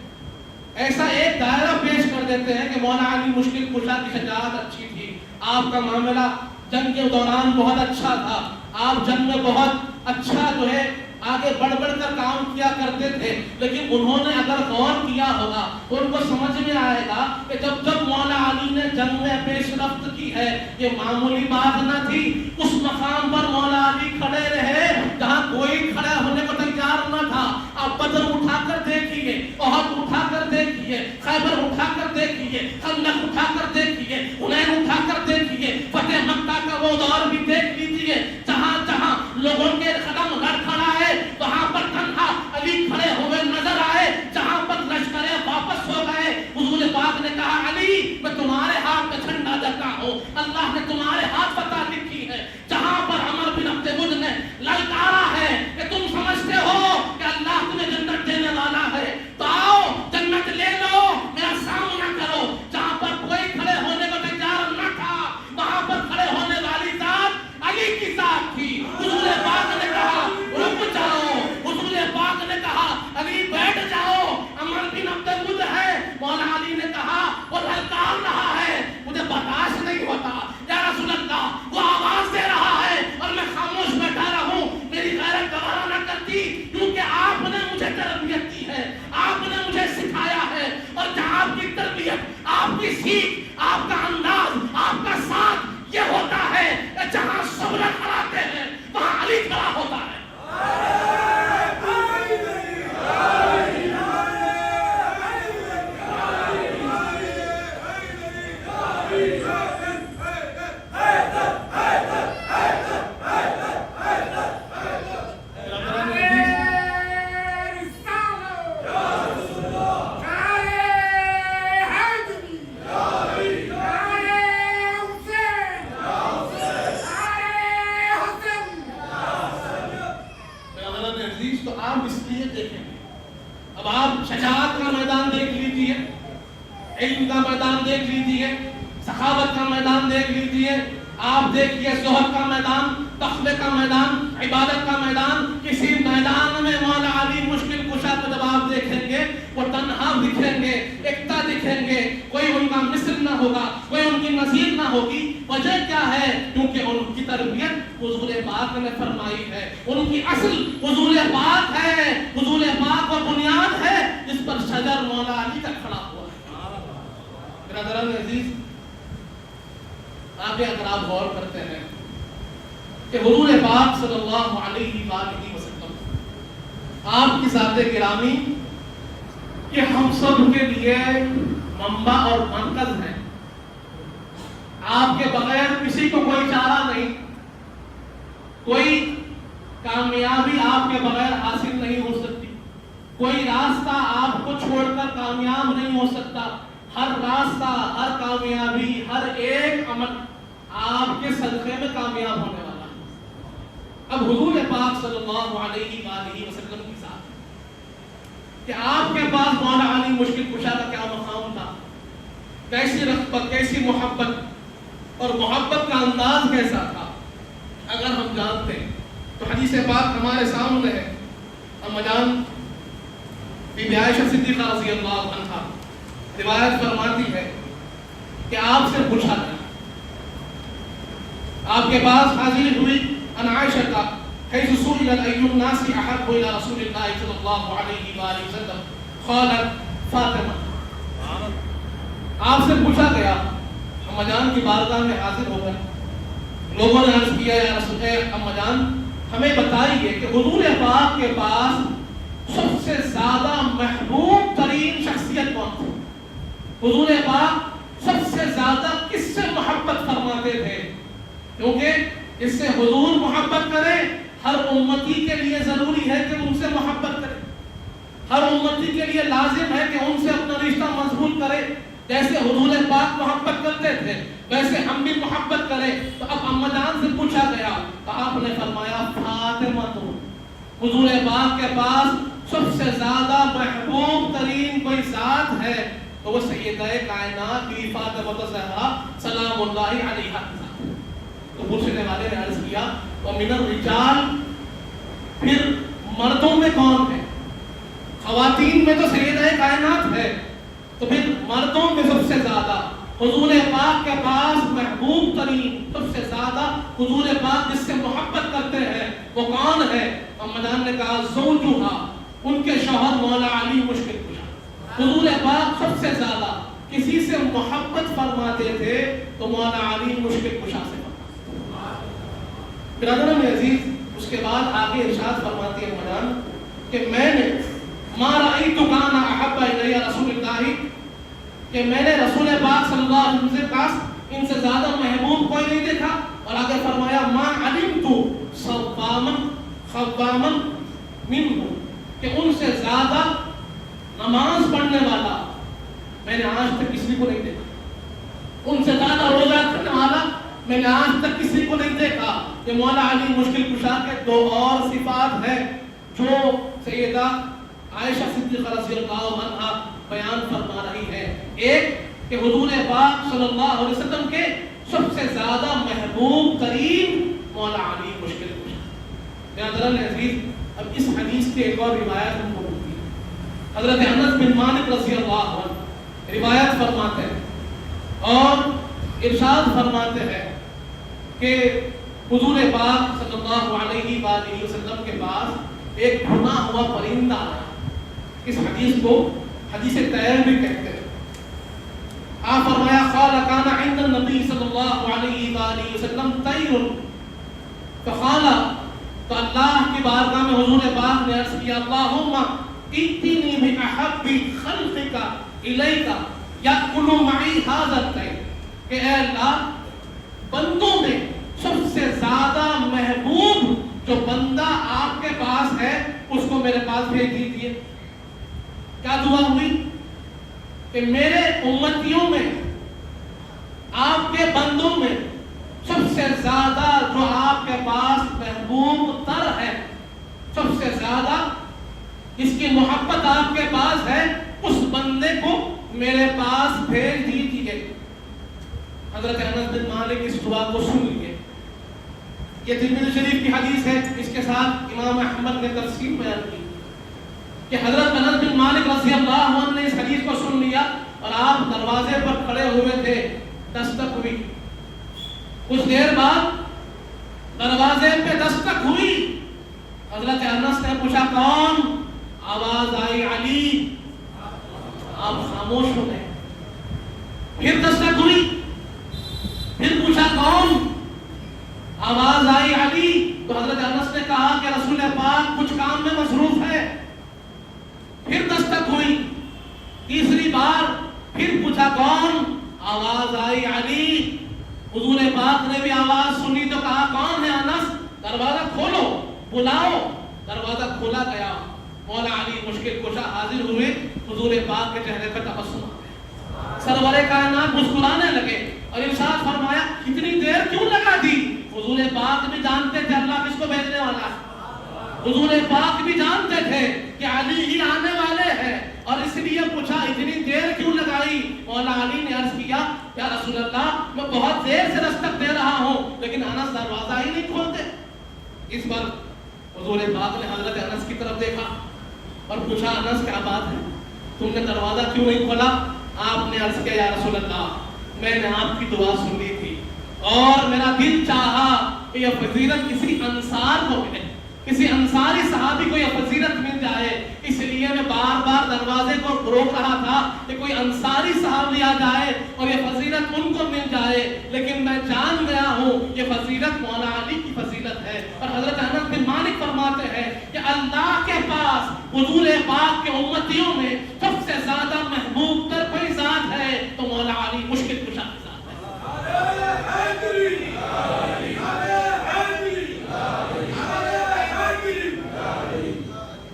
ایسا ایک دائرہ پیش کر دیتے ہیں کہ مولا علی مشکل کشا کی شجاعت اچھی تھی، آپ کا معاملہ جنگ کے دوران بہت اچھا تھا، آپ جنگ میں بہت اچھا جو ہے آگے بڑھ بڑھ کر کام کیا کرتے تھے، لیکن انہوں نے اگر غور کیا ہوگا تو ان کو سمجھ میں آئے گا کہ جب مولا علی نے جنگ میں پیش رفت کی ہے، یہ معمولی بات نہ تھی۔ اس مقام پر مولا علی کھڑے رہے جہاں کوئی کھڑے ہونے کو تیار نہ تھا۔ آپ بدر اٹھا کر دیکھیے، احد اٹھا کر دیکھیے، خیبر اٹھا کر دیکھیے، خندق اٹھا کر دیکھیے، حنین اٹھا کر دیکھیے، فتح مکہ کا وہ دور بھی دیکھ لیجیے جہاں جہاں لوگوں کے قدم لڑکھڑائے وہاں پر تنہا علی کھڑے ہوئے نظر آئے، جہاں پر لشکریں واپس ہو گئے حضور پاک نے کہا علی میں تمہارے ہاتھ میں جھنڈا دیتا ہوں، اللہ نے تمہارے ہاتھ فتح لکھی ہے۔ جہاں پر عمر بن عبد ود نے للکارا ہے کہ تم سمجھتے ہو کہ اللہ تمہیں جنت دینے والا ہے تو آؤ جنت لے لو، میرا سامنا کرو، جہاں پر کوئی کھڑے ہونے کو تیار نہ تھا وہاں پر کھڑے ہونے والی ذات علی کی ذات تھی۔ حضور پاک نے کہا رک جاؤ، حضور پاک نے کہا علی بیٹھ جاؤ، عمر بن عبد ود ہے، مولا علی نے کہا وہ للکار رہا ہے، مجھے برداشت نہیں ہوتا یا رسول اللہ، وہ آواز دے رہا ہے اور میں خاموش بیٹھا رہوں، میری غیرت گوارا نہ کرتی، کیونکہ آپ نے مجھے تربیت کی ہے، آپ نے مجھے سکھایا ہے، اور جہاں آپ کی تربیت، آپ کی سیکھ، آپ کا انداز، آپ کا ساتھ یہ ہوتا ہے کہ جہاں صبر کراتے ہیں وہاں علی کھڑا ہوتا ہے۔ تو آپ اس لیے دیکھیں گے، اب آپ شجاعت کا میدان دیکھ لیجیے، علم کا میدان دیکھ لیجیے، سخاوت کا میدان دیکھ لیجیے، آپ دیکھیے زہد کا میدان، تقوی کا میدان، عبادت کا میدان، کسی میدان میں مولا علی مشکل کشا کو جب آپ دیکھیں گے وہ تنہا دکھیں گے، ایکتا دکھیں گے، کوئی ان کا مثل نہ ہوگا، کوئی ان کی نظیر نہ ہوگی۔ وجہ کیا ہے؟ کیونکہ ان کی تربیت حضور پاک نے فرمائی ہے، ان کی اصل حضور پاک ہے، حضور پاک وہ بنیاد ہے جس پر شجر مولا علی کا کھڑا ہوا ہے۔ برادران عزیز، آگے اگر آپ غور کرتے ہیں کہ حضور پاک صلی اللہ علیہ وآلہ وسلم آپ کی ذات گرامی یہ ہم سب کے لیے منبع اور مرکز ہے۔ آپ کے بغیر کسی کو کوئی چارہ نہیں، کوئی کامیابی آپ کے بغیر حاصل نہیں ہو سکتی، کوئی راستہ آپ کو چھوڑ کر کامیاب نہیں ہو سکتا، ہر راستہ، ہر کامیابی، ہر ایک عمل آپ کے صدقے میں کامیاب ہونے والا ہے۔ اب حضور پاک صلی اللہ علیہ وآلہ وسلم کی ذات کہ آپ کے پاس مولا علی مشکل کشا کا کیا مقام تھا، کیسی رغبت، کیسی محبت اور محبت کا انداز کیسا تھا، اگر ہم جانتے ہیں تو حدیث پاک ہمارے سامنے ہے۔ اما جان بی بی عائشہ صدیقہ رضی اللہ عنہا روایت فرماتی ہے کہ آپ سے پوچھا گیا، آپ کے پاس حاضر ہوئی ان عائشہ کا حيث سئلت أي الناس أحب إلى رسول الله صلى الله عليه وآله وسلم قالت فاطمة۔ آپ سے پوچھا گیا، اما جان کی بارگاہ میں حاضر ہو گئے، لوگوں نے عرض کیا یا رسول اللہ، اما جان ہمیں بتائیے کہ حضور پاک کے پاس سب سے زیادہ محبوب ترین شخصیت کون تھی؟ حضور پاک سب سے زیادہ کس سے محبت فرماتے تھے؟ کیونکہ اس سے حضور محبت کرے، ہر امتی کے لیے ضروری ہے کہ ان سے محبت کرے، ہر امتی کے لیے لازم ہے کہ ان سے اپنا رشتہ مضبوط کرے۔ جیسے حضور پاک محبت کرتے تھے ویسے ہم بھی محبت کریں۔ تو اب اما جان سے پوچھا گیا تو آپ نے فرمایا فاطمہ، تو حضور پاک کے پاس سب سے زیادہ محبوب ترین کوئی ذات ہے تو وہ سیدہ کائنات کی فاطمہ زہرا سلام اللہ علیہا۔ تو پوچھنے والے نے عرض کیا وَمِنَ الرِّجَالِ، پھر مردوں میں کون ہے؟ خواتین میں تو سیدہ کائنات ہے، تو پھر مردوں میں سب سے زیادہ حضور پاک کے پاس محبوب ترین، سب سے زیادہ حضور پاک جس سے محبت کرتے ہیں وہ کون ہے؟ مدان نے کہا زوجھا، ان کے شوہر مولا علی مشکل کشا. حضور پاک سب سے زیادہ کسی سے محبت فرماتے تھے تو مولا علی مشکل کشا سے فرماتے. برادران عزیز، اس کے بعد آگے ارشاد فرماتی ہے مدان کہ میں نے ما رأیت کان احب الی رسول اللہ، کہ میں نے رسول پاک صلی اللہ علیہ وسلم کے پاس ان سے زیادہ محبوب کوئی نہیں دیکھا. اور آگے فرمایا ما علمت صواما منہ، کہ ان سے زیادہ نماز پڑھنے والا میں نے آج تک کسی کو نہیں دیکھا. ان سے زیادہ روزہ رکھنے والا میں نے آج تک کسی کو نہیں دیکھا. کہ مولا علی مشکل کشا کے دو اور صفات ہیں جو سیدہ عائشہ صدیقہ رضی اللہ عنہا بیان فرما رہی ہے. ایک کہ حضور پاک صلی اللہ علیہ وسلم کے سب سے زیادہ محبوب ترین مولا علی مشکل کشا. برادران عزیز، اب اس حدیث کی ایک اور روایت ہم کو ملتی ہے. حضرت انس بن مالک رضی اللہ عنہ روایت فرماتے ہیں اور ارشاد فرماتے ہیں کہ حضور پاک صلی اللہ علیہ وآلہ وسلم کے پاس ایک بھنا ہوا پرندہ آیا. اس حدیث کو حدیث طیر بھی کہتے ہیں. آپ فرمایا قال کان عند النبی صلی اللہ علیہ وآلہ وسلم طیر، فقال، تو اللہ کی بارگاہ میں حضور پاک نے عرض کیا اللہم ائتنی بأحب خلقک الیک یأکل معی ھذا الطیر، کہ اے اللہ بندوں میں سب سے زیادہ محبوب جو بندہ آپ کے پاس ہے اس کو میرے پاس بھیج دیجیے. کیا دعا ہوئی کہ میرے امتیوں میں آپ کے بندوں میں سب سے زیادہ جو آپ کے پاس محبوب تر ہے، سب سے زیادہ جس کی محبت آپ کے پاس ہے، اس بندے کو میرے پاس بھیج دیجیے. حضرت انس بن مالک اس دعا کو سن لیے. یہ ترمذی شریف کی حدیث ہے. اس کے ساتھ امام احمد نے تفسیر بیان کی کہ حضرت انس بن مالک رضی اللہ عنہ نے اس حدیث کو سن لیا اور آپ دروازے پر کھڑے ہوئے تھے. دستک ہوئی. کچھ دیر بعد دروازے پہ دستک ہوئی. حضرت انس نے پوچھا کون؟ آواز آئی علی. آپ خاموش ہو گئے. پھر دستک ہوئی. پھر پوچھا کون؟ آواز آئی علی. تو حضرت انس نے کہا کہ رسول پاک کچھ کام میں مصروف ہے. پھر دستک ہوئی. تیسری بار پھر پوچھا کون؟ آواز آئی علی. حضور پاک نے بھی آواز سنی تو کہا کون ہے انس؟ دروازہ کھولو، بلاؤ. دروازہ کھولا گیا. مولا علی مشکل کشا حاضر ہوئے. حضور پاک کے چہرے پر تبسم آ گیا. سرور کائنات مسکرانے لگے اور ارشاد فرمایا اتنی دیر کیوں لگا دی؟ حضور پاک بھی جانتے تھے اللہ کس کو بھیجنے والا ہے. حضور پاک بھی جانتے تھے کہ علی ہی آنے والے ہیں اور اس لیے پوچھا اتنی دیر کیوں لگائی؟ مولا علی نے عرض کیا یا رسول اللہ میں بہت دیر سے دستک دے رہا ہوں لیکن انس دروازہ ہی نہیں کھولتے. اس پر حضور پاک نے حضرت انس کی طرف دیکھا اور پوچھا انس کیا بات ہے، تم نے دروازہ کیوں نہیں کھولا؟ آپ نے عرض کیا یا رسول اللہ میں نے آپ کی دعا سن لی تھی اور میرا دل چاہا کہ یہ فضیلت کسی انصار کو ملے، کسی انصاری صحابی کو یہ فضیلت مل جائے. اس لیے میں بار بار دروازے کو روک رہا تھا کہ کوئی انصاری صحابی آ جائے اور یہ فضیلت ان کو مل جائے. لیکن میں جان گیا ہوں یہ فضیلت مولا علی کی فضیلت ہے. اور حضرت انس بن مالک فرماتے ہیں کہ اللہ کے پاس حضور پاک کے امتیوں میں سب سے زیادہ محبوب تر کوئی ذات ہے تو مولا علی مشکل کشا کی ذات ہے.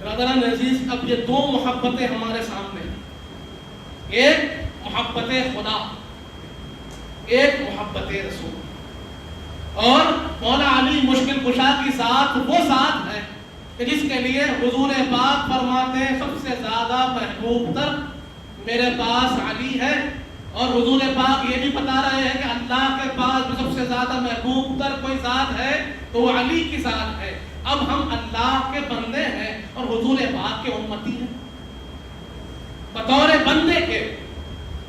برادران عزیز، اب یہ دو محبتیں ہمارے سامنے ہیں. ایک محبت خدا، ایک محبت رسول. اور مولا علی مشکل کشا کی ذات وہ ذات ہے کہ جس کے لیے حضور پاک فرماتے ہیں سب سے زیادہ محبوب تر میرے پاس علی ہے. اور حضور پاک یہ بھی بتا رہے ہیں کہ اللہ کے پاس بھی سب سے زیادہ محبوب تر کوئی ذات ہے تو وہ علی کی ذات ہے. اب ہم اللہ کے بندے ہیں اور حضور پاک کے امتی ہیں. بطور بندے کے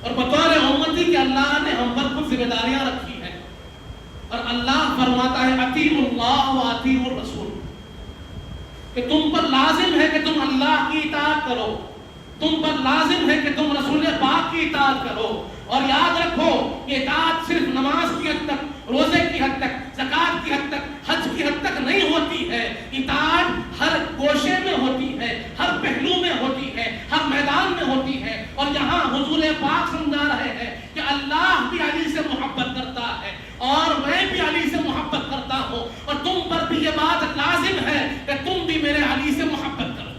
اور بطور امتی کے اللہ نے ہم پر کچھ ذمہ داریاں رکھی ہیں اور اللہ فرماتا ہے اطیعوا اللہ و اطیعوا الرسول. کہ تم پر لازم ہے کہ تم اللہ کی اطاعت کرو، تم پر لازم ہے کہ تم رسول پاک کی اطاعت کرو. اور یاد رکھو کہ اطاعت صرف نماز کی حد تک، روزے کی حد تک، زکات کی حد تک، حج کی حد تک نہیں ہوتی ہے. اطاعت ہر گوشے میں ہوتی ہے، ہر پہلو میں ہوتی ہے، ہر میدان میں ہوتی ہے. اور یہاں حضور پاک سمجھا رہے ہیں کہ اللہ بھی علی سے محبت کرتا ہے اور میں بھی علی سے محبت کرتا ہوں، اور تم پر بھی یہ بات لازم ہے کہ تم بھی میرے علی سے محبت کرو.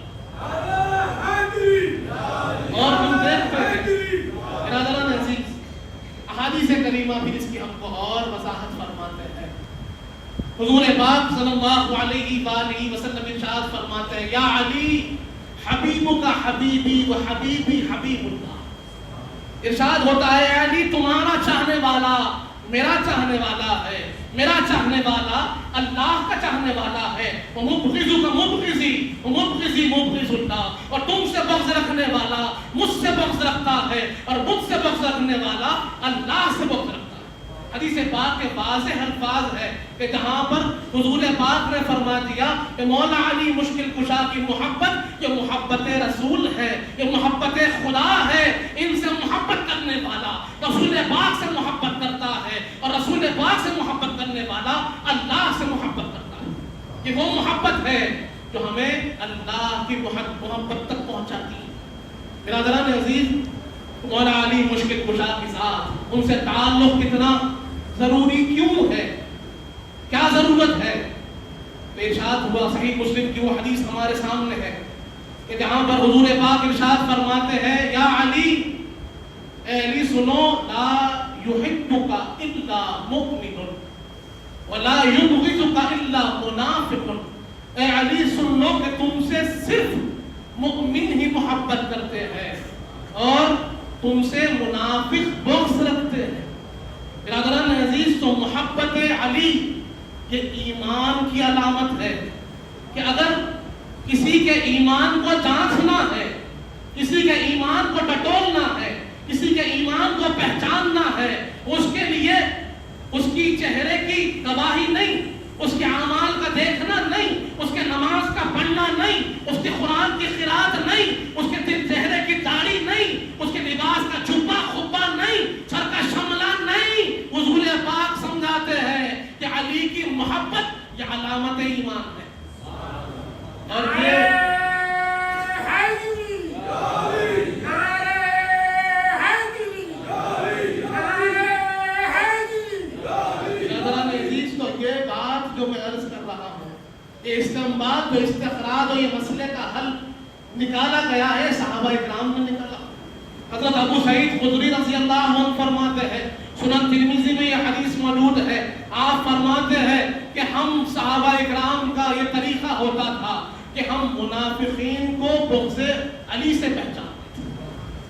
اور ہم دیکھتے ہیں برادران عزیز، احادیث کریمہ بھی اس کی ہم کو اور وضاحت فرماتے ہیں. حضور پاک صلی اللہ علیہ وآلہ وسلم ارشاد فرماتے ہیں، یا علی حبیبک حبیبی و حبیبی حبیب اللہ. ارشاد ہوتا ہے، علی تمہارا چاہنے والا میرا چاہنے والا ہے، میرا چاہنے والا اللہ کا چاہنے والا ہے. ومبغضک مبغضی ومبغضی مبغض اللہ. اور تم سے بغض رکھنے والا مجھ سے بغض رکھتا ہے، اور مجھ سے بغض رکھنے والا اللہ سے بغض رکھتا ہے. حدیث پاک کے واضح الفاظ ہے کہ جہاں پر حضور پاک نے فرما دیا کہ مولا علی مشکل کشا کی محبت یہ محبت رسول ہے، یہ محبت خدا ہے. ان سے محبت کرنے والا رسول پاک سے محبت کرتا ہے، اور رسول پاک سے محبت کرنے والا اللہ سے محبت کرتا ہے. یہ وہ محبت ہے جو ہمیں اللہ کی محبت تک پہنچاتی ہے. برادران عزیز، مولا علی مشکل کشا کے ساتھ ان سے تعلق کتنا ضروری کیوں ہے، کیا ضرورت ہے؟ ارشاد ہوا، صحیح مسلم کی وہ حدیث ہمارے سامنے ہے کہ جہاں پر حضور پاک ارشاد فرماتے ہیں، یا علی، اے علی سنو، لا یحبک الا مؤمن ولا یبغضک الا منافق. اے علی سن لو کہ تم سے صرف مؤمن ہی محبت کرتے ہیں اور تم سے منافق بغض رکھتے ہیں. برادران عزیز، تو محبت علی یہ ایمان کی علامت ہے کہ اگر کسی کے ایمان کو جانچنا ہے، کسی کے ایمان کو ٹٹولنا ہے، کسی کے ایمان کو پہچاننا ہے، اس کے لیے اس کی چہرے کی گواہی نہیں، اس کے اعمال کا دیکھنا نہیں، اس کے نماز کا پڑھنا نہیں، اس کے قرآن کی قرات نہیں، اس کے چہرے کی داڑھی نہیں، اس کے لباس کا جبہ خبہ نہیں، سر کا شملہ نہیں. حضور پاک سمجھاتے ہیں کہ علی کی محبت یہ علامت ایمان ہے. اور یہ جو میں عرض کر رہا ہوں، یہ استنباط و استخراج و یہ مسئلے کا حل نکالا گیا ہے صحابہ اکرام نے نکالا. حضرت ابو سعید خدری رضی اللہ عنہ فرماتے ہیں، سنن ترمذی میں یہ حدیث موجود ہے، آپ فرماتے ہیں کہ ہم صحابہ اکرام کا یہ طریقہ ہوتا تھا کہ ہم منافقین کو بغض علی سے پہچانتے تھے.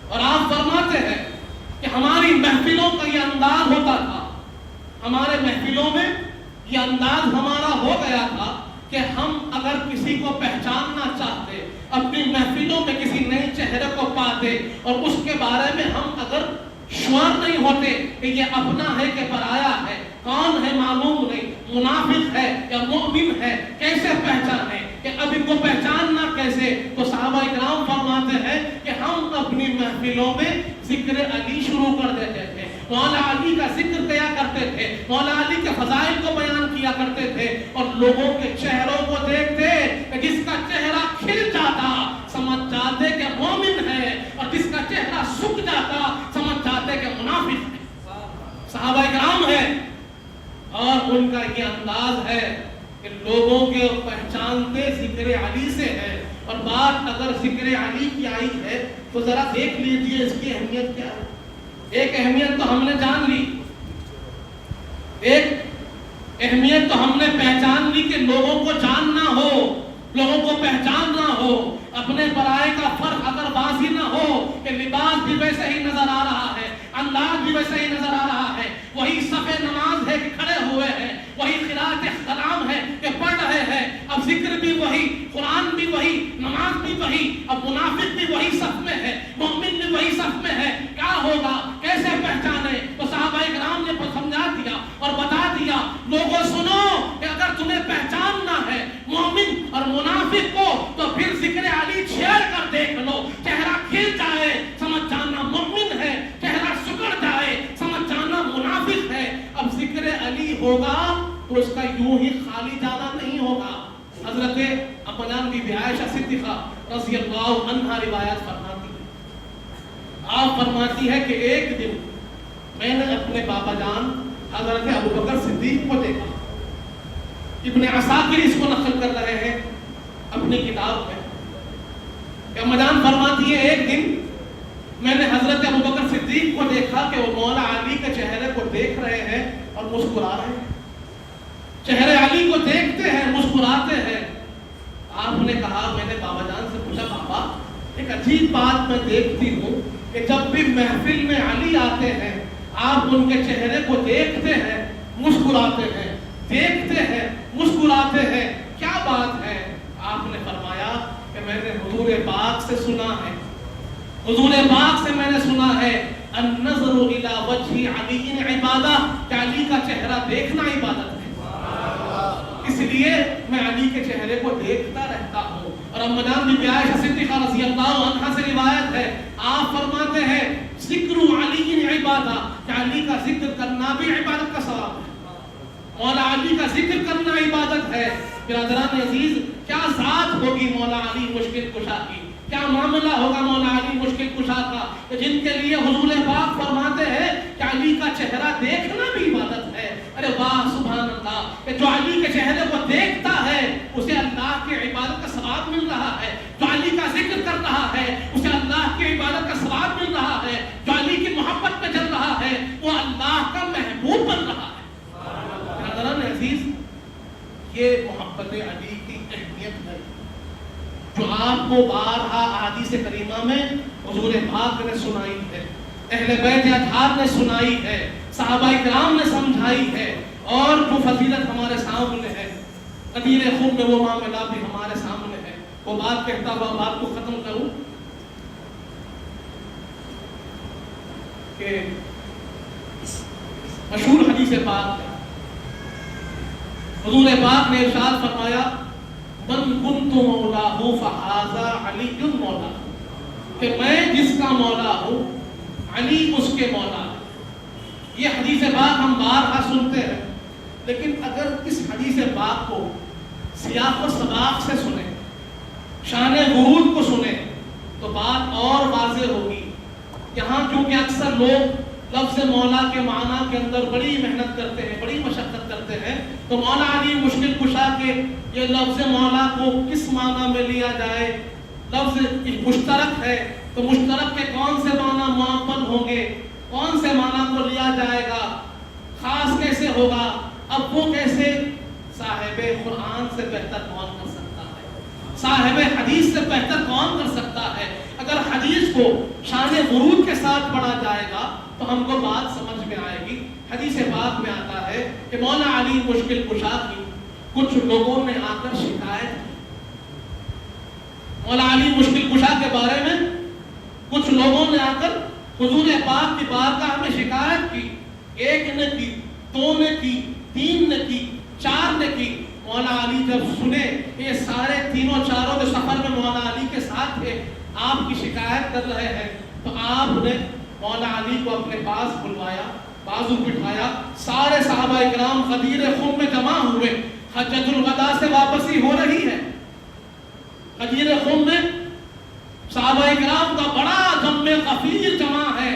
اور آپ فرماتے ہیں کہ ہماری محفلوں کا یہ انداز ہوتا تھا، ہمارے محفلوں میں یہ انداز ہمارا ہو گیا تھا کہ ہم اگر کسی کو پہچاننا چاہتے، اپنی محفلوں میں کسی نئے چہرے کو پاتے اور اس کے بارے میں ہم اگر شعور نہیں ہوتے کہ یہ اپنا ہے کہ پرایا ہے، کون ہے معلوم نہیں، منافق ہے یا مومن ہے، کیسے پہچانے، کہ اب ان کو پہچاننا کیسے؟ تو صحابہ اکرام فرماتے ہیں کہ ہم اپنی محفلوں میں ذکر علی شروع کر دیتے تھے، مولا علی کا ذکر کیا کرتے تھے، مولا علی کے فضائل کو بیان کیا کرتے تھے، اور لوگوں کے چہروں کو دیکھتے کہ جس کا چہرہ کھل جاتا سمجھ جاتے کہ مومن ہے، اور جس کا چہرہ سکھ جاتا سمجھ جاتے کہ منافق ہے. صحابہ کرام ہے اور ان کا یہ انداز ہے کہ لوگوں کے پہچانتے ذکر علی سے ہے. اور بات اگر ذکر علی کی آئی ہے تو ذرا دیکھ لیجیے اس کی اہمیت کیا ہے. ایک اہمیت تو ہم نے جان لی، ایک اہمیت تو ہم نے پہچان لی کہ لوگوں کو جاننا ہو، لوگوں کو پہچاننا ہو، اپنے برائے کا فرق اگر واضح نہ ہو کہ لباس بھی ویسے ہی نظر آ رہا ہے، انداز بھی ویسے ہی نظر آ رہا ہے، وہی صف نماز ہے کہ کھڑے ہوئے ہیں، وہی قرات کلام ہے کہ پڑھ رہے ہیں، اب ذکر بھی وہی، قرآن بھی وہی، نماز بھی وہی، اب منافق بھی وہی صف میں ہے، مومن بھی وہی صف میں ہے. کیا ہوگا، کیسے پہچانے؟ تو صحابہ کرام نے سمجھا دیا اور بتا دیا، لوگوں سنو کہ اگر تمہیں پہچاننا ہے مومن اور منافق کو حضرت اپنان بی بی عائشہ صدیقہ رضی اللہ عنہا روایت فرماتی ہے، آپ فرماتی ہے کہ ایک دن میں نے اپنے بابا جان حضرت ابوبکر صدیق کو دیکھا. ابن عساکر اس کو نقل کر رہے ہیں اپنی کتاب میں کہ اما جان فرماتی ہے ایک دن میں نے حضرت ابوبکر صدیق کو دیکھا کہ وہ مولا علی کے چہرے کو دیکھ رہے ہیں اور مسکرا رہے ہیں. چہرے علی کو دیکھتے ہیں، مسکراتے ہیں. آپ نے کہا، میں نے بابا جان سے پوچھا، بابا ایک عجیب بات میں دیکھتی ہوں کہ جب بھی محفل میں علی آتے ہیں آپ ان کے چہرے کو دیکھتے ہیں، مسکراتے ہیں، دیکھتے ہیں، مسکراتے ہیں، کیا بات ہے؟ آپ نے فرمایا کہ میں نے حضور پاک سے سنا ہے، حضور پاک سے میں نے سنا ہے، النظر الی وجہ علی عبادہ، کہ علی کا چہرہ دیکھنا عبادت ہے، اس لیے میں علی کے چہرے کو دیکھتا رہتا ہوں. اور اما جان بی بی عائشہ صدیقہ رضی اللہ عنہا سے روایت ہے، آپ فرماتے ہیں ذکر علی عبادہ، کہ علی کا ذکر کرنا بھی عبادت کا ثواب ہے، مولا علی کا ذکر کرنا عبادت ہے. برادران عزیز، کیا ذات ہوگی مولا علی مشکل کشا کی، کیا معاملہ ہوگا مولا علی مشکل کشا کا، کہ جن کے لیے حضور پاک فرماتے ہیں کہ علی کا چہرہ دیکھنا بھی عبادت ہے. ارے واہ سبحان اللہ، کہ جو علی کے چہرے کو دیکھتا ہے اسے اللہ کی عبادت کا ثواب مل رہا ہے، جو علی کا ذکر کر رہا ہے اسے اللہ کی عبادت کا ثواب مل رہا ہے، جو علی کی محبت میں چل رہا ہے وہ اللہ کا محبوب بن رہا ہے. برادران عزیز، یہ محبت علی کی اہمیت ہے جو آپ کو بارہا احادیث کریمہ میں حضور پاک نے سنائی ہے، اہل بیت اطہار نے سنائی ہے، صحابہ کرام نے سمجھائی ہے، اور جو فضیلت ہمارے سامنے ہے، غدیر خم میں وہ معاملہ بھی ہمارے سامنے ہے. وہ بات کہتا ہوا بات کو ختم کروں کہ مشہور حدیث پاک ہے، حضور پاک نے ارشاد فرمایا، من کنت مولاہ فہذا علی مولا، کہ میں جس کا مولا ہوں علی اس کے مولا ہے. یہ حدیث پاک ہم بارہا سنتے ہیں، لیکن اگر اس حدیث پاک کو سیاق و سباق سے سنیں، شان ورود کو سنیں، تو بات اور واضح ہوگی. یہاں چونکہ اکثر لوگ لفظ مولا کے معنی کے اندر بڑی محنت کرتے ہیں، بڑی مشقت کرتے ہیں، تو مولا علی مشکل کشا کے یہ لفظ مولا کو کس معنی میں لیا جائے؟ لفظ مشترک ہے تو مشترک کے کون سے معنی معقل ہوں گے، کون سے معنی کو لیا جائے گا، خاص کیسے ہوگا، اب وہ کیسے؟ صاحب قرآن سے بہتر کون کر سکتا ہے، صاحب حدیث سے بہتر کون کر سکتا ہے. اگر حدیث کو شان ورود کے ساتھ پڑھا جائے گا تو ہم کو بات سمجھ میں آئے گی. حدیث پاک میں آتا ہے کہ مولا علی مشکل کشا کی کچھ لوگوں نے آ کر شکایت کی، مولا علی مشکل کشا کے بارے میں کچھ لوگوں نے آ کر حضور پاک کی بارگاہ میں شکایت کی. ایک نے کی، دو نے کی، تین نے کی، چار نے کی. مولا علی جب سنے یہ سارے تینوں چاروں کے سفر میں مولا علی کے ساتھ تھے، آپ کی شکایت کر رہے ہیں، تو آپ نے مولا علی کو اپنے پاس بلوایا، بازو بٹھایا. سارے صحابہ کرام غدیر خم میں جمع ہوئے، حجۃ الوداع سے واپسی ہو رہی ہے. غدیر خم میں صحابہ کرام کا بڑا جمع غفیر جمع ہے.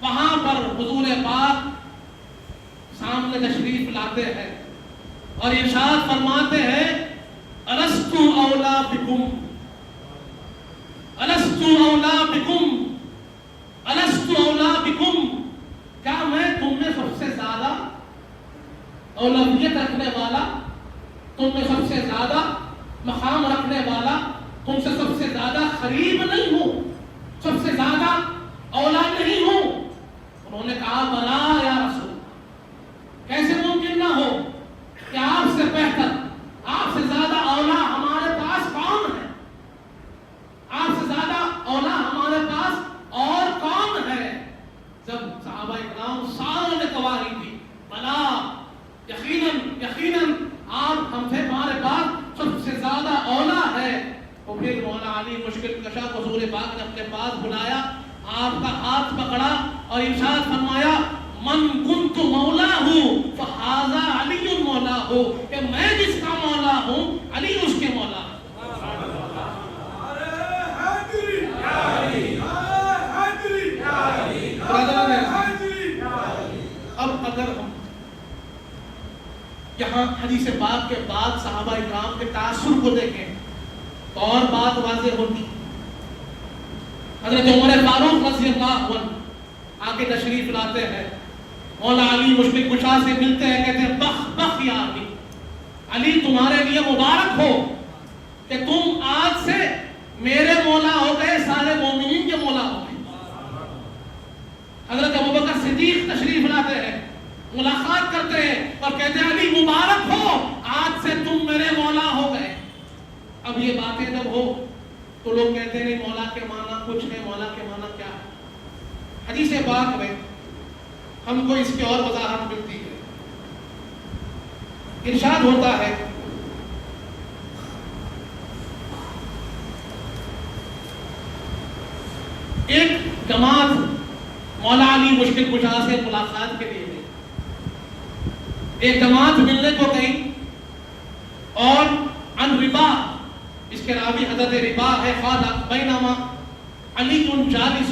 وہاں پر حضور پاک سامنے تشریف لاتے ہیں اور ارشاد فرماتے ہیں، الست اولا بکم، الست اولا بکم، الست اولا بکم، کیا میں تم میں سب سے زیادہ اولویت رکھنے والا، تم میں سب سے زیادہ مقام رکھنے والا، تم سے سب سے زیادہ قریب نہیں ہوں، سب سے زیادہ اولا نہیں ہوں؟ انہوں نے کہا بلا یا رسول، کیسے ممکن نہ ہو کہ آپ سے بہتر، آپ سے زیادہ اولا ہمارے پاس کون ہے؟ آپ سے زیادہ اولا ہمارے پاس اور کون ہے؟ جب صحابہ کرام ساروں نے گواہی دی، بلا، یقیناً یقیناً آپ ہم سے، ہمارے پاس سب سے زیادہ اولا ہے. تو پھر مولا علی مشکل کشا کو حضور پاک نے اپنے پاس بلایا، آپ کا ہاتھ پکڑا اور ارشاد فرمایا، من کنت مولا ہوں فہذا علی مولا ہو، کہ میں جس کا مولا ہوں علی اس کے مولا ہے. اگر ہم یہاں حدیث پاک کے بعد صحابہ اکرام کے تاثر کو دیکھیں تو اور بات واضح ہوتی. حضرت عمر فاروق رضی اللہ عنہ آگے تشریف لاتے ہیں, مولا علی مشکل کشا سے ملتے ہیں, کہتے ہیں بخ بخ یا علی, علی تمہارے لیے مبارک ہو کہ تم آج سے میرے مولا ہو گئے, سارے مومنین کے مولا ہو گئے. حضرت ابوبکر صدیق تشریف لاتے ہیں, ملاقات کرتے ہیں اور کہتے ہیں علی مبارک ہو, آج سے تم میرے مولا ہو گئے. اب یہ باتیں جب ہو تو لوگ کہتے ہیں نہیں مولا کے معنی کچھ ہے, مولا کے معنی کیا ہے. حدیث پاک میں ہم کو اس کی اور وضاحت ملتی ہے. ارشاد ہوتا ہے ایک جماعت مولا علی مشکل کشا سے ملاقات کے لیے گئی. ایک جماعت ملنے کو گئی اور عن ربا, اس کے راوی حضرت ربا ہے, قال بینما علی جالس,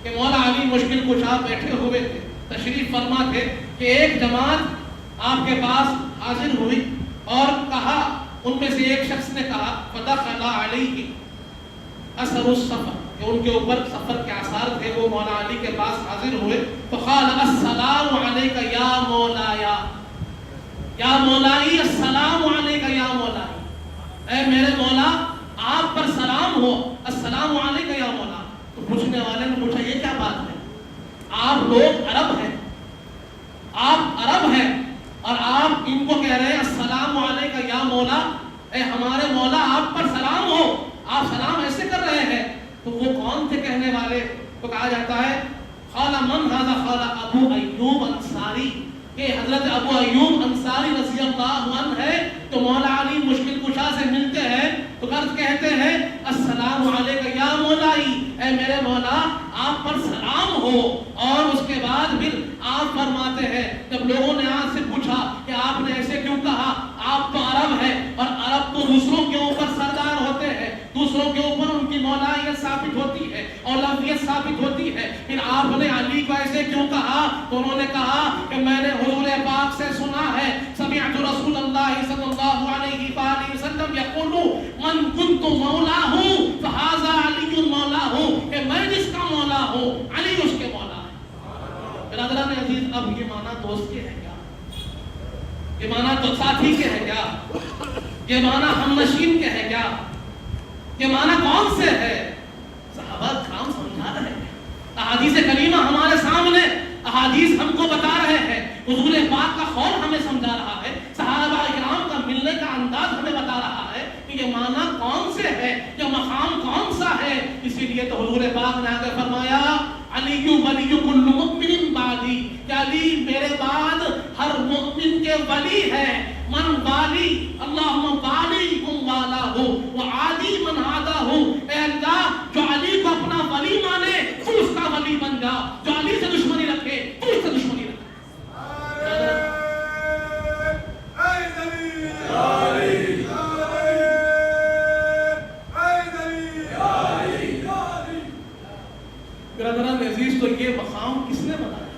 کہ مولا علی مشکل کشا بیٹھے ہوئے تھے, تشریف فرما تھے کہ ایک جماعت آپ کے پاس حاضر ہوئی اور کہا, ان میں سے ایک شخص نے کہا فدخل علیہ اثر السفر, کہ ان کے اوپر سفر کے آثار تھے, وہ مولا علی کے پاس حاضر ہوئے. فقال السلام علیک یا مولایا, یا مولائی, السلام علیک یا مولائی, اے میرے مولا آپ پر سلام ہو, السلام علیک یا مولا. تو پوچھنے والے نے پوچھا یہ کیا بات ہے, آپ لوگ عرب ہیں, آپ عرب ہیں اور آپ ان کو کہہ رہے ہیں السلام علیک یا مولا, اے ہمارے مولا آپ پر سلام ہو, آپ سلام ایسے کر رہے ہیں. تو وہ کون تھے کہنے والے, تو کہا جاتا ہے قال من ھذا, قال ابو ایوب انصاری, کہ حضرت ابو ایوب انصاری رضی اللہ عنہ ہے. تو مولا علی مشکل کشا سے ملتے ہیں تو کہتے ہیں السلام علیک یا مولائی, اے میرے مولا آپ پر سلام ہو. اور اس کے بعد پھر آپ فرماتے ہیں جب لوگوں نے آپ سے پوچھا کہ آپ نے ایسے کیوں کہا, آپ تو عرب ہیں اور عرب تو دوسروں کے اوپر سردار ہوتے ہیں, دوسروں کے اوپر ان کی مولائیت ثابت ہوتی ہے, اولویت ثابت ہوتی ہے, پھر آپ نے علی کو ایسے کیوں کہا. تو انہوں نے کہا کہ میں نے حضور پاک سے سنا ہے, سمعت رسول اللہ صلی اللہ علیہ وآلہ وسلم یقول من کنت مولاہ فہذا علی مولاہ, کہ میں جس کا مولا ہوں علی اس کے مولا ہے. برادران عزیز, اب یہ معنی دوست کے ہے کیا, یہ معنی تو ساتھی کے ہے کیا, یہ معنی ہم نشین کے ہے کیا, یہ معنی کون سے ہے؟ صحابہ کرام سمجھا رہے ہیں, احادیث کریمہ ہمارے سامنے, احادیث ہم کو بتا رہے ہیں, حضور پاک کا قول ہمیں سمجھا رہا ہے, صحابہ کرام کا ملنے کا انداز ہمیں بتا رہا ہے کہ یہ معنی کون سے ہے, یہ مقام کون سا ہے. اسی لیے تو حضور پاک نے آگے فرمایا علی ولی کل مؤمن بعدی, کہ علی میرے بعد ہر مؤمن کے ولی ہے. من والی اللہم والی ہم والا ہو وعادی من عادا ہو, اے اللہ جو علی کو اپنا ولی مانے تو اس کا ولی بن جا, جو علی سے دشمنی رکھے تو اس سے دشمنی رکھے. برادران عزیز, تو یہ مقام کس نے بتایا؟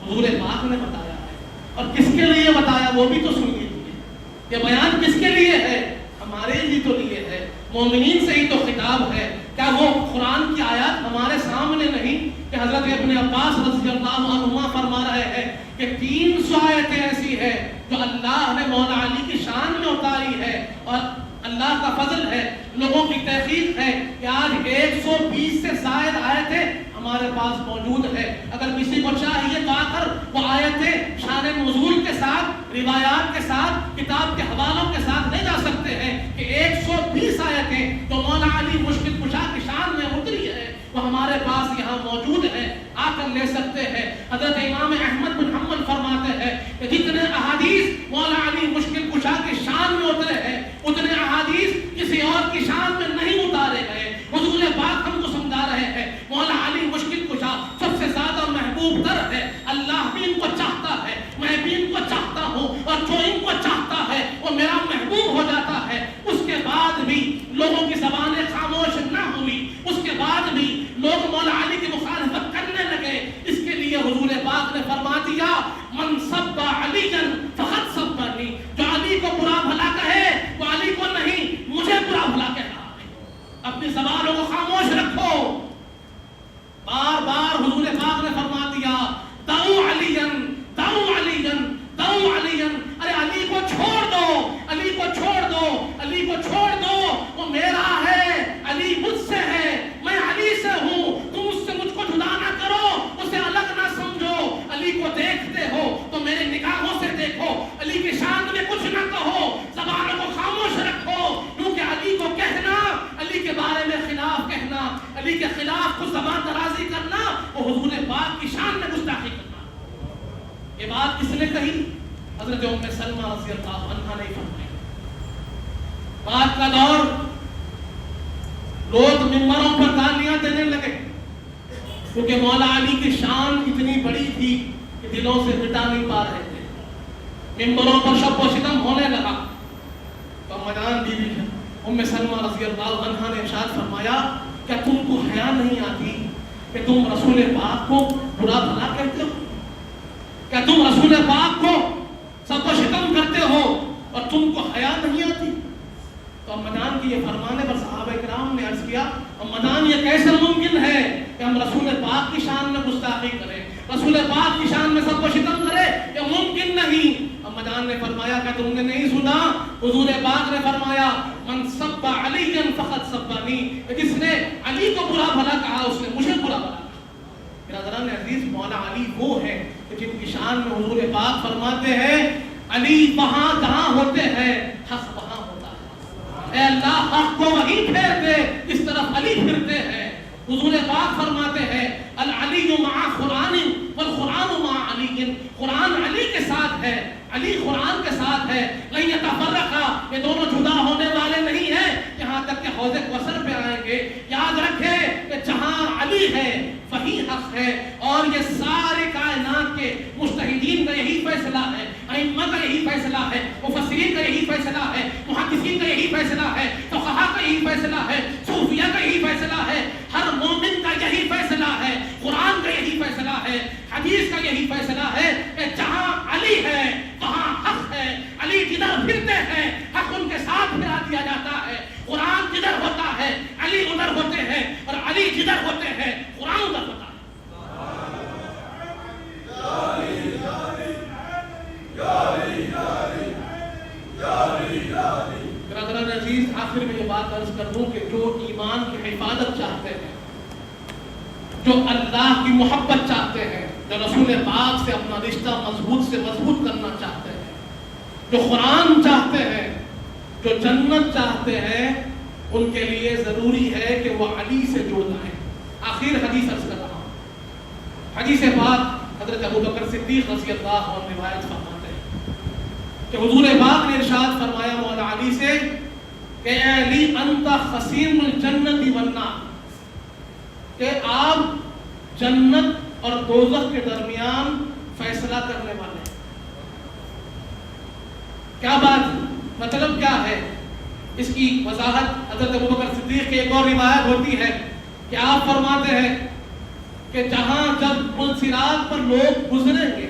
حضور پاک نے بتایا ہے, اور کس کے لیے بتایا وہ بھی تو سن لیجیے. یہ بیان کس کے لیے ہے؟ ہمارے ہی تو لیے ہے, مومنین سے ہی تو خطاب ہے. کیا وہ قرآن کی آیات ہمارے سامنے نہیں کہ حضرت ابن عباس رضی اللہ عنہما فرما رہے ہیں کہ 300 آیتیں ایسی ہے جو اللہ نے مولا علی کی شان میں اتاری ہے, اور اللہ کا فضل ہے, لوگوں کی تحقیق ہے کہ آج 120 سے زائد آیتیں ہمارے پاس موجود ہے. اگر کسی کو چاہیے تو آ کر وہ آیتیں شان نزول کے ساتھ, روایات کے ساتھ, کتاب کے حوالوں کے ساتھ لے جا سکتے ہیں کہ 120 آیتیں جو مولا علی مشکل کشا کی شان میں اتری ہے وہ ہمارے پاس یہاں موجود ہے, آ کر لے سکتے ہیں. حضرت امام احمد بن حنبل فرماتے ہیں کہ جتنے احادیث مولا علی مشکل کشا کی شان میں اترے ہیں اتنے احادیث کسی اور کی شان میں نہیں اتارے گئے. حضور پاک ہم کو سمجھا رہے ہیں مولا علی مشکل کشا سب سے زیادہ محبوب تر ہے, اللہ بھی ان کو چاہتا ہے, میں بھی ان کو چاہتا ہوں, اور جو ان کو چاہتا ہے وہ میرا محبوب ہو جاتا ہے. اس کے بعد بھی لوگوں کی زبانیں خاموش نہ ہوئی, اس کے بعد بھی لوگ مولا علی کی مخالفت کرنے لگے. اس کے لیے حضور پاک نے فرما دیا من خلاف کچھ زبان درازی کرنا وہ حضور پاک کی شان میں گستاخی کرنا. یہ بات کس نے کہی؟ حضرت ام سلمہ رضی اللہ عنہا نے فرمایا. بات کا دور لوگ ممبروں پر گالیاں دینے لگے کیونکہ مولا علی کی شان اتنی بڑی تھی کہ دلوں سے مٹا نہیں پا رہے تھے. ممبروں پر شب و شتم ہونے لگا. تو مدان بی بی ام سلمہ رضی اللہ عنہا نے ارشاد فرمایا کیا تم کو حیا نہیں آتی کہ تم رسول پاک کو برا بھلا کہتے ہو؟ کیا تم رسول پاک کو سب و شتم کرتے ہو اور تم کو حیا نہیں آتی؟ تو امدان کی یہ فرمانے پر صحابہ کرام نے عرض کیا امدان یہ کیسے ممکن ہے کہ ہم رسول پاک کی شان میں گستاخی کریں، رسول پاک کی شان میں سب کو شتم کریں؟ یہ ممکن نہیں. امدان نے فرمایا کہ تم نے نہیں سنا؟ حضور پاک نے فرمایا من سب علی فقط سبانی، جس نے علی کو برا بھلا کہا اس نے مجھے برا بھلا کہا. برادران عزیز مولا علی وہ ہے کہ جن کی شان میں حضور پاک فرماتے ہیں علی وہاں جہاں ہوتے ہیں حق وہاں ہوتا ہے. اے اللہ حق کو وہیں پھیر دے اس طرف علی پھرتے ہیں. حضور پاک فرماتے ہیں العلی مع قرآن والقرآن مع علی، قرآن علی کے ساتھ ہے، علی قرآن کے ساتھ ہے. لن یتفرقا، یہ دونوں جدا ہونے والے نہیں ہیں یہاں تک کہ حوض کوثر پہ آئیں گے. یاد رکھے کہ جہاں علی ہے وہی حق ہے. اور یہ سارے کائنات کے مجتہدین کا یہی فیصلہ ہے، ائمہ کا یہی فیصلہ ہے، مفسرین کا یہی فیصلہ ہے، محدثین کا یہی فیصلہ ہے، فقہاء کا یہی فیصلہ ہے، صوفیہ کا یہی فیصلہ ہے. ہر مومن کا یہی فیصلہ ہے، قرآن کا یہی فیصلہ ہے، حدیث کا یہی فیصلہ ہے کہ جہاں علی ہے وہاں حق ہے. علی جدھر پھرتے ہیں حق ان کے ساتھ پھرا دیا جاتا ہے. قرآن جدھر ہوتا ہے علی ادھر ہوتے ہیں، اور علی جدھر ہوتے ہیں قرآن ادھر ہوتا ہے. برادران عزیز آخر میں یہ بات عرض کر دوں کہ جو ایمان کی حفاظت چاہتے ہیں، جو اللہ کی محبت چاہتے ہیں، جو رسول پاک سے اپنا رشتہ مضبوط سے مضبوط کرنا چاہتے ہیں، جو قرآن چاہتے ہیں، جو جنت چاہتے ہیں، ان کے لیے ضروری ہے کہ وہ علی سے جڑ جائیں. آخر حدیث عرض کر رہا ہوں. حدیث پاک حضرت ابوبکر صدیق رضی اللہ عنہ روایت فرماتے ہیں کہ حضور پاک نے ارشاد فرمایا مولا علی سے کہ اے علی انت خصیم الجنت والنار، کہ آپ جنت اور دوزخ کے درمیان فیصلہ کرنے والے ہیں. کیا بات مطلب کیا ہے؟ اس کی وضاحت حضرت ابوبکر صدیق کی ایک اور روایت ہوتی ہے کہ آپ فرماتے ہیں کہ جہاں جب پل صراط پر لوگ گزریں گے،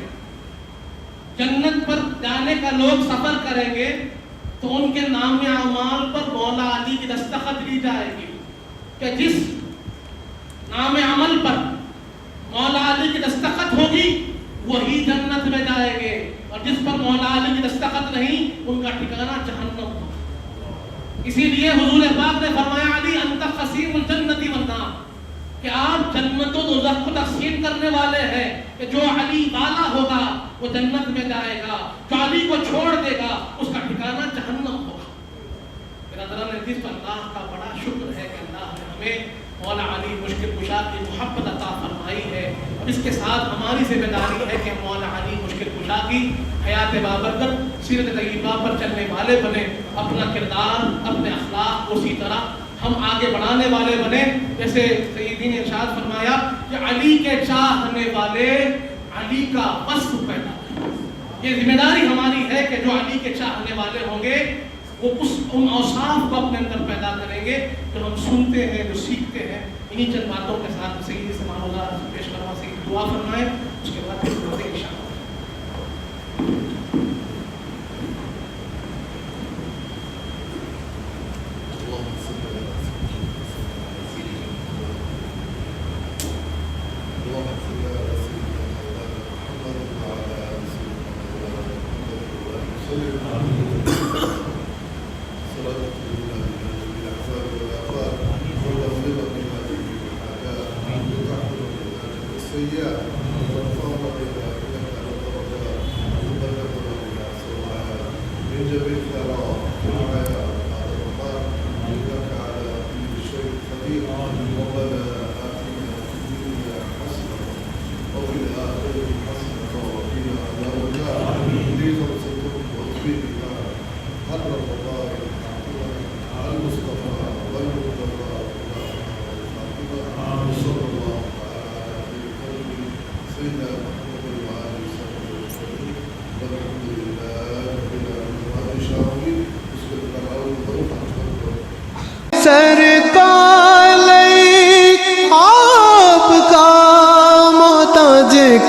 جنت پر جانے کا لوگ سفر کریں گے، تو ان کے نام اعمال پر مولا علی کی دستخط لی جائے گی کہ جس نام عمل پر مولا علی کی دستخط ہوگی وہی جنت میں جائیں گے، اور جس پر مولا علی کی دستخط نہیں ان کا ٹھکانہ جہنم ہوگا. اسی لیے حضور پاک نے فرمایا علی انت قسیم الجنت والنار، کہ آپ جنت و دوزخ کو تقسیم کرنے والے ہیں کہ جو علی والا ہوگا وہ جنت میں جائے گا، جو علی کو چھوڑ دے گا اس کا ٹھکانہ جہنم ہوگا. برادران عزیز اللہ کا بڑا شکر ہے کہ اللہ نے ہمیں مولا علی مشکل کشا کی محبت عطا فرمائی ہے، اور اس کے ساتھ ہماری ذمہ داری ہے کہ مولا علی مشکل کشا کی حیات بابرکت سیرت طیبہ پر چلنے والے بنے، اپنا کردار اپنے اخلاق اسی طرح ہم آگے بڑھانے والے بنے. جیسے سیدی نے ارشاد فرمایا کہ علی کے چاہنے والے علی کا وصف پیدا کریں. یہ ذمہ داری ہماری ہے کہ جو علی کے چاہنے والے ہوں گے وہ ان اوصاف کو اپنے اندر پیدا کریں گے جو ہم سنتے ہیں، جو سیکھتے ہیں. انہی چند باتوں کے ساتھ سیدی سے معاملہ پیش کروا سے دعا فرمائیں، اس کے بعد پھر بڑھتے انشاءاللہ. ربنا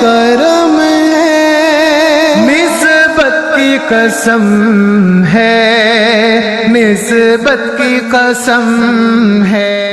کرم ہے، نسبت کی قسم ہے، نسبت کی قسم ہے۔